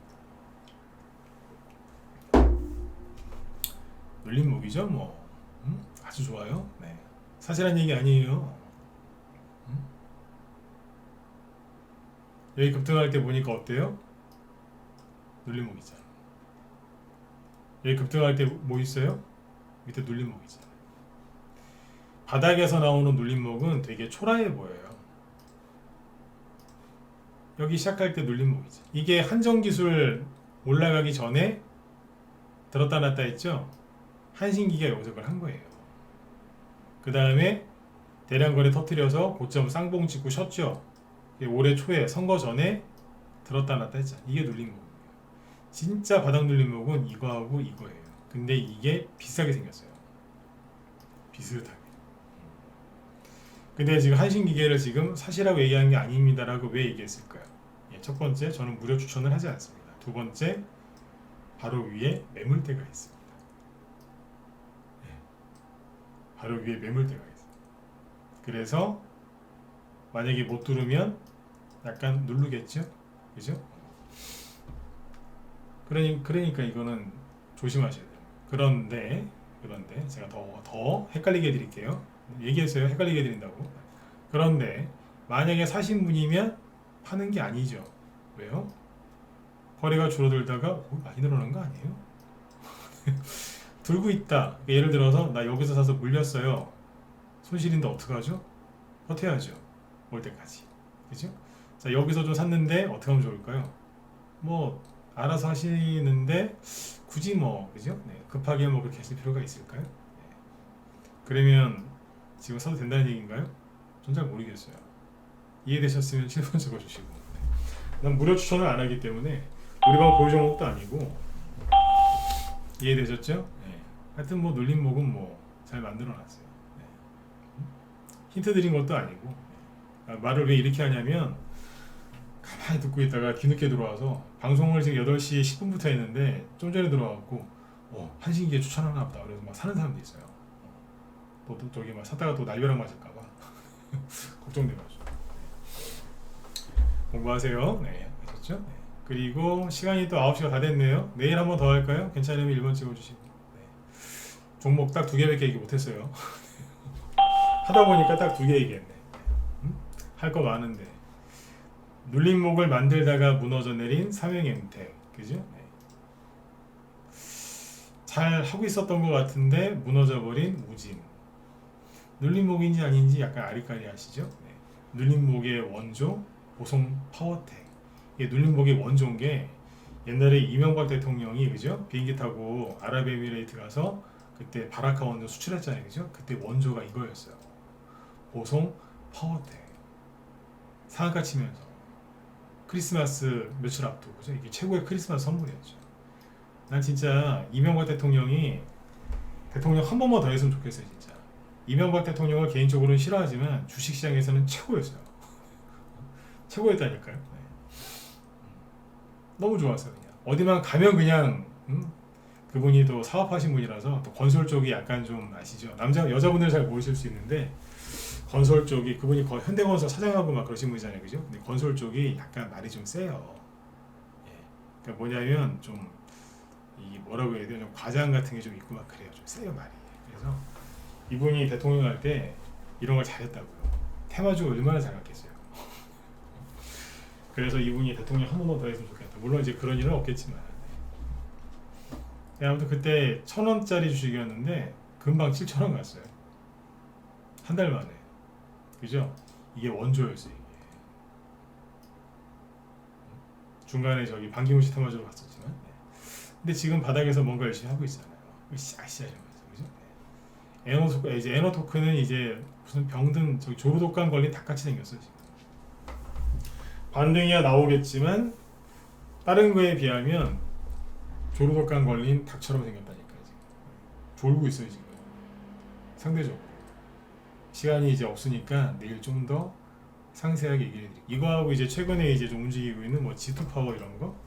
눌림목이죠 뭐. 아주 좋아요. 네. 사실한 얘기 아니에요. 여기 급등할 때 보니까 어때요? 눌림목이잖아. 여기 급등할 때 뭐 있어요? 밑에 눌림목이잖아. 바닥에서 나오는 눌림목은 되게 초라해 보여요. 여기 시작할 때 눌림목이죠. 이게 한정기술 올라가기 전에 들었다 놨다 했죠? 한신기가 여기서 그걸 한 거예요. 그 다음에 대량거래 터트려서 고점 쌍봉 찍고 쉬었죠. 올해 초에 선거 전에 들었다 놨다 했잖아. 이게 눌림목이에요. 진짜 바닥 눌림목은 이거하고 이거예요. 근데 이게 비싸게 생겼어요. 비슷하게. 근데 지금 한신기계를 지금 사시라고 얘기한 게 아닙니다라고 왜 얘기했을까요? 예, 첫 번째, 저는 무료 추천을 하지 않습니다. 두 번째, 바로 위에 매물대가 있습니다. 예, 바로 위에 매물대가 있습니다. 그래서 만약에 못 누르면 약간 누르겠죠? 그죠? 그러니까 이거는 조심하셔야 돼요. 그런데 제가 더 헷갈리게 해드릴게요. 얘기했어요. 헷갈리게 해드린다고. 그런데 만약에 사신 분이면 파는 게 아니죠. 왜요? 거래가 줄어들다가 많이 늘어난 거 아니에요? 들고 있다. 예를 들어서 나 여기서 사서 물렸어요. 손실인데 어떡하죠? 버텨야죠. 올 때까지. 그죠? 자, 여기서 좀 샀는데 어떻게 하면 좋을까요? 뭐 알아서 하시는데 굳이 뭐 그죠? 네, 급하게 뭐 그렇게 하실 필요가 있을까요? 네. 그러면 지금 사도 된다는 얘기인가요? 전 잘 모르겠어요. 이해되셨으면 7번 적어주시고. 네. 난 무료 추천을 안 하기 때문에 우리 방 보유 종목도 아니고. 이해되셨죠? 네. 하여튼 뭐 눌림목은 뭐 잘 만들어놨어요. 네. 힌트 드린 것도 아니고. 아, 말을 왜 이렇게 하냐면 가만히 듣고 있다가 뒤늦게 들어와서 방송을 지금 8시 10분부터 했는데 좀 전에 들어와갖고 한신기계 추천하나 보다. 그래서 막 사는 사람도 있어요. 또 저기 막 샀다가 또 날벼락 맞을까봐 걱정돼가지고. 공부하세요. 네, 아셨죠? 네. 그리고 시간이 또 9시가 다 됐네요. 내일 한번 더 할까요? 괜찮으면 1번 찍어주시고. 네. 종목 딱 2개밖에 얘기 못했어요. 하다 보니까 딱 2개 얘기했네. 할 거 많은데. 눌림목을 만들다가 무너져 내린 삼형엠텍. 그죠? 네. 잘 하고 있었던 것 같은데 무너져버린 우진. 눌림목인지 아닌지 약간 아리까리하시죠? 네. 눌림목의 원조 보송 파워텍. 이게 눌림목의 원조인 게 옛날에 이명박 대통령이 그죠? 비행기 타고 아랍에미레이트 가서 그때 바라카 원조 수출했잖아요, 그죠? 그때 원조가 이거였어요. 보송 파워텍. 상한가 치면서 크리스마스 며칠 앞두고 그죠? 이게 최고의 크리스마스 선물이었죠. 난 진짜 이명박 대통령이 대통령 한 번만 더 했으면 좋겠어요, 진짜. 이명박 대통령을 개인적으로는 싫어하지만 주식시장에서는 최고였어요. 최고였다니까요. 네. 너무 좋았어요. 그냥 어디만 가면 그냥 그분이 또 사업하신 분이라서 또 건설 쪽이 약간 좀 아시죠? 여자분들 잘 모르실 수 있는데 건설 쪽이 그분이 현대건설 사장하고 막 그러신 분이잖아요, 그죠? 근데 건설 쪽이 약간 말이 좀 세요. 예. 그러니까 뭐냐면 좀 이 뭐라고 해야 돼요? 좀 과장 같은 게 좀 있고 막 그래요. 좀 세요 말이. 그래서 이분이 대통령 할 때 이런 걸 잘했다고요. 테마주 얼마나 잘 갔겠어요. 그래서 이분이 대통령 한 번만 더 했으면 좋겠다. 물론 이제 그런 일은 없겠지만. 네, 아무튼 그때 1,000원짜리 주식이었는데 금방 7,000원 갔어요. 한 달 만에. 그죠? 이게 원조였어요. 이게. 중간에 저기 반기문 씨 테마주로 갔었지만. 네. 근데 지금 바닥에서 뭔가 열심히 하고 있잖아요. 아시아시면서 그죠? 네. 이제 에너토크는 이제 무슨 병든 저기 조루독감 걸린 닭같이 생겼어요 지금. 반등이야 나오겠지만 다른 거에 비하면 조루독감 걸린 닭처럼 생겼다니까요 지금. 졸고 있어요 지금. 상대적으로. 시간이 이제 없으니까 내일 좀 더 상세하게 얘기해 드릴게요. 이거하고 이제 최근에 이제 좀 움직이고 있는 뭐 G2 파워 이런 거.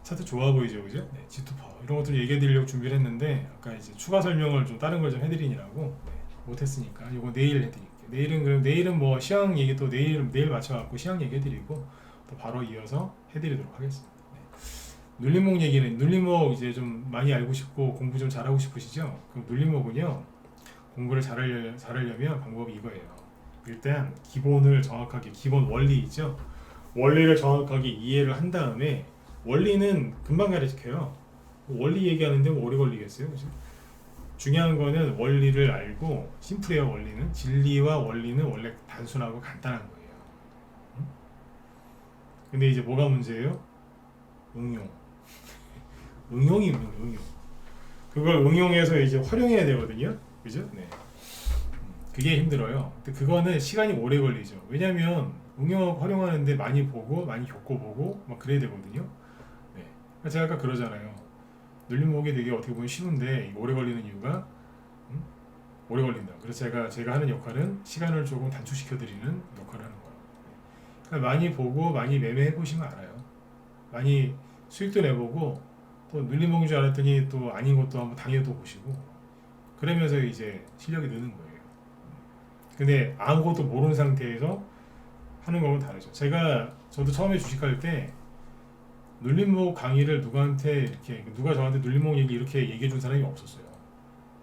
차트 좋아 보이죠, 그죠? 네, G2 파워 이런 것들 얘기해 드리려고 준비를 했는데 아까 이제 추가 설명을 좀 다른 걸 좀 해드리느라고 네, 못했으니까 이거 내일 해드릴게요. 내일은 뭐 시황 얘기 또 내일 맞춰갖고 시황 얘기해 드리고 또 바로 이어서 해드리도록 하겠습니다. 네. 눌림목 얘기는 눌림목 이제 좀 많이 알고 싶고 공부 좀 잘하고 싶으시죠? 그럼 눌림목은요 공부를 잘하려면 방법이 이거예요. 일단 기본을 정확하게 기본 원리 있죠? 원리를 정확하게 이해를 한 다음에 원리는 금방 가르쳐요. 원리 얘기하는데 뭐 오래 걸리겠어요? 그치? 중요한 거는 원리를 알고 심플해요. 원리는 진리와 원리는 원래 단순하고 간단한 거예요. 응? 근데 이제 뭐가 문제예요? 응용. 응용이 응용. 그걸 응용해서 이제 활용해야 되거든요. 그죠? 네. 그게 힘들어요. 근데 그거는 시간이 오래 걸리죠. 왜냐면 응용 활용하는데 많이 보고 많이 겪고 보고 막 그래야 되거든요. 네. 제가 아까 그러잖아요. 눌림목이 되게 어떻게 보면 쉬운데 오래 걸리는 이유가 오래 걸린다. 그래서 제가 하는 역할은 시간을 조금 단축시켜 드리는 역할을 하는 거예요. 그러니까 많이 보고 많이 매매해 보시면 알아요. 많이 수익도 내보고 또 눌림목인 줄 알았더니 또 아닌 것도 한번 당해도 보시고 그러면서 이제 실력이 느는 거예요. 근데 아무것도 모르는 상태에서 하는 거는 다르죠. 저도 처음에 주식할 때 눌림목 강의를 누가 저한테 눌림목 얘기 이렇게 얘기해 준 사람이 없었어요.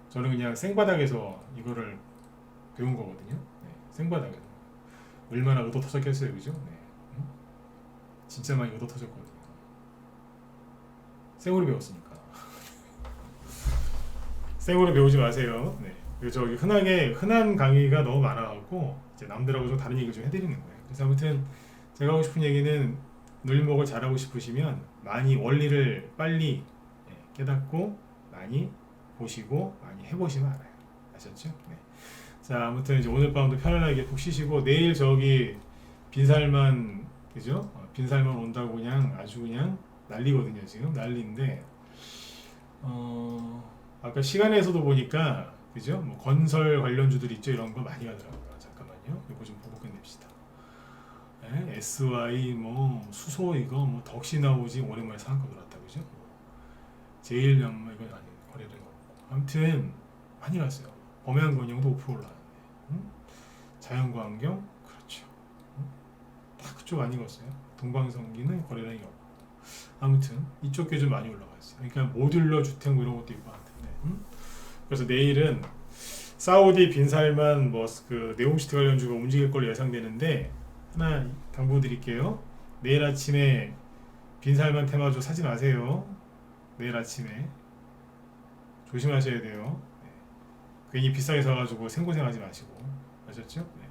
저는 그냥 생바닥에서 이거를 배운 거거든요. 네, 생바닥에서. 얼마나 얻어 터졌겠어요, 그죠? 네. 진짜 많이 얻어 터졌거든요. 생으로 배웠으니까. 생으로 배우지 마세요. 네. 그래서 저기 흔한 강의가 너무 많아갖고 이제 남들하고 좀 다른 얘기를 좀 해드리는 거예요. 그래서 아무튼 제가 하고 싶은 얘기는 눌림목을 잘하고 싶으시면 많이 원리를 빨리 깨닫고 많이 보시고 많이 해보시면 알아요. 아셨죠? 네. 자, 아무튼 이제 오늘 밤도 편안하게 푹 쉬시고 내일 저기 빈살만 그죠? 빈살만 온다고 그냥 아주 그냥 난리거든요. 지금 난리인데 아까 시간에서도 보니까 그죠? 뭐 건설 관련주들 있죠? 이런 거 많이 가더라고요. 잠깐만요. 이거 좀 보고 끝냅시다. 네, SY 뭐 수소 이거 뭐 덕시 나오지 오랜만에 상한가 돌았다 그죠? 제일연마 이건 아니 거래된 거. 아무튼 많이 갔어요. 범양건영도 5% 올라왔네. 자연광경 그렇죠. 다 그쪽 안 익었어요. 동방성기는 거래량이 없고. 아무튼 이쪽 게 좀 많이 올라갔어요. 그러니까 모듈러 주택 뭐 이런 것도 있고 하는데. 그래서 내일은 사우디 빈살만 뭐 그 네옴시티 관련주가 움직일 걸로 예상되는데 하나 당부드릴게요. 내일 아침에 빈살만 테마주 사지 마세요. 내일 아침에 조심하셔야 돼요. 네. 괜히 비싸게 사가지고 생고생하지 마시고 아셨죠? 네.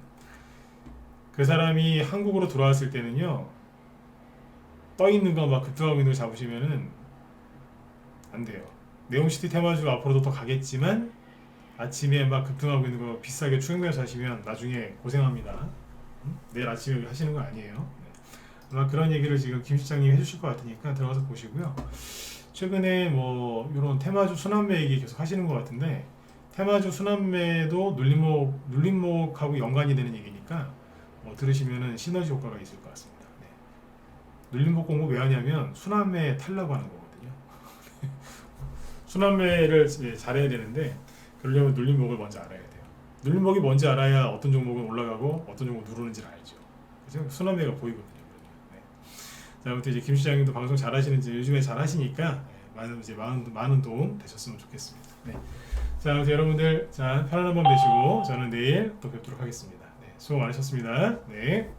그 사람이 한국으로 돌아왔을 때는요, 떠 있는 거 막 급등하고 있는 거 잡으시면은 안 돼요. 네옴시티 테마주 앞으로도 더 가겠지만 아침에 막 급등하고 있는 거 비싸게 추격매수 하시면 나중에 고생합니다. 내일 아침에 하시는 거 아니에요. 네. 아마 그런 얘기를 지금 김 실장님이 해주실 것 같으니까 들어가서 보시고요. 최근에 뭐 이런 테마주 순환매 얘기 계속 하시는 것 같은데, 테마주 순환매도 눌림목하고 연관이 되는 얘기니까 들으시면은 시너지 효과가 있을 것 같습니다. 네. 눌림목 공부 왜 하냐면 순환매 타려고 하는 거거든요. 순환매를 잘해야 되는데 그러려면 눌림목을 먼저 알아야 돼요. 눌림목이 뭔지 알아야 어떤 종목은 올라가고 어떤 종목 누르는지를 알죠. 그죠? 순환매가 보이거든요. 네. 자, 아무튼 이제 김 시장님도 방송 잘하시는지 요즘에 잘하시니까 많은 도움 되셨으면 좋겠습니다. 네. 자, 아무튼 여러분들 자 편안한 밤 되시고 저는 내일 또 뵙도록 하겠습니다. 네, 수고 많으셨습니다. 네.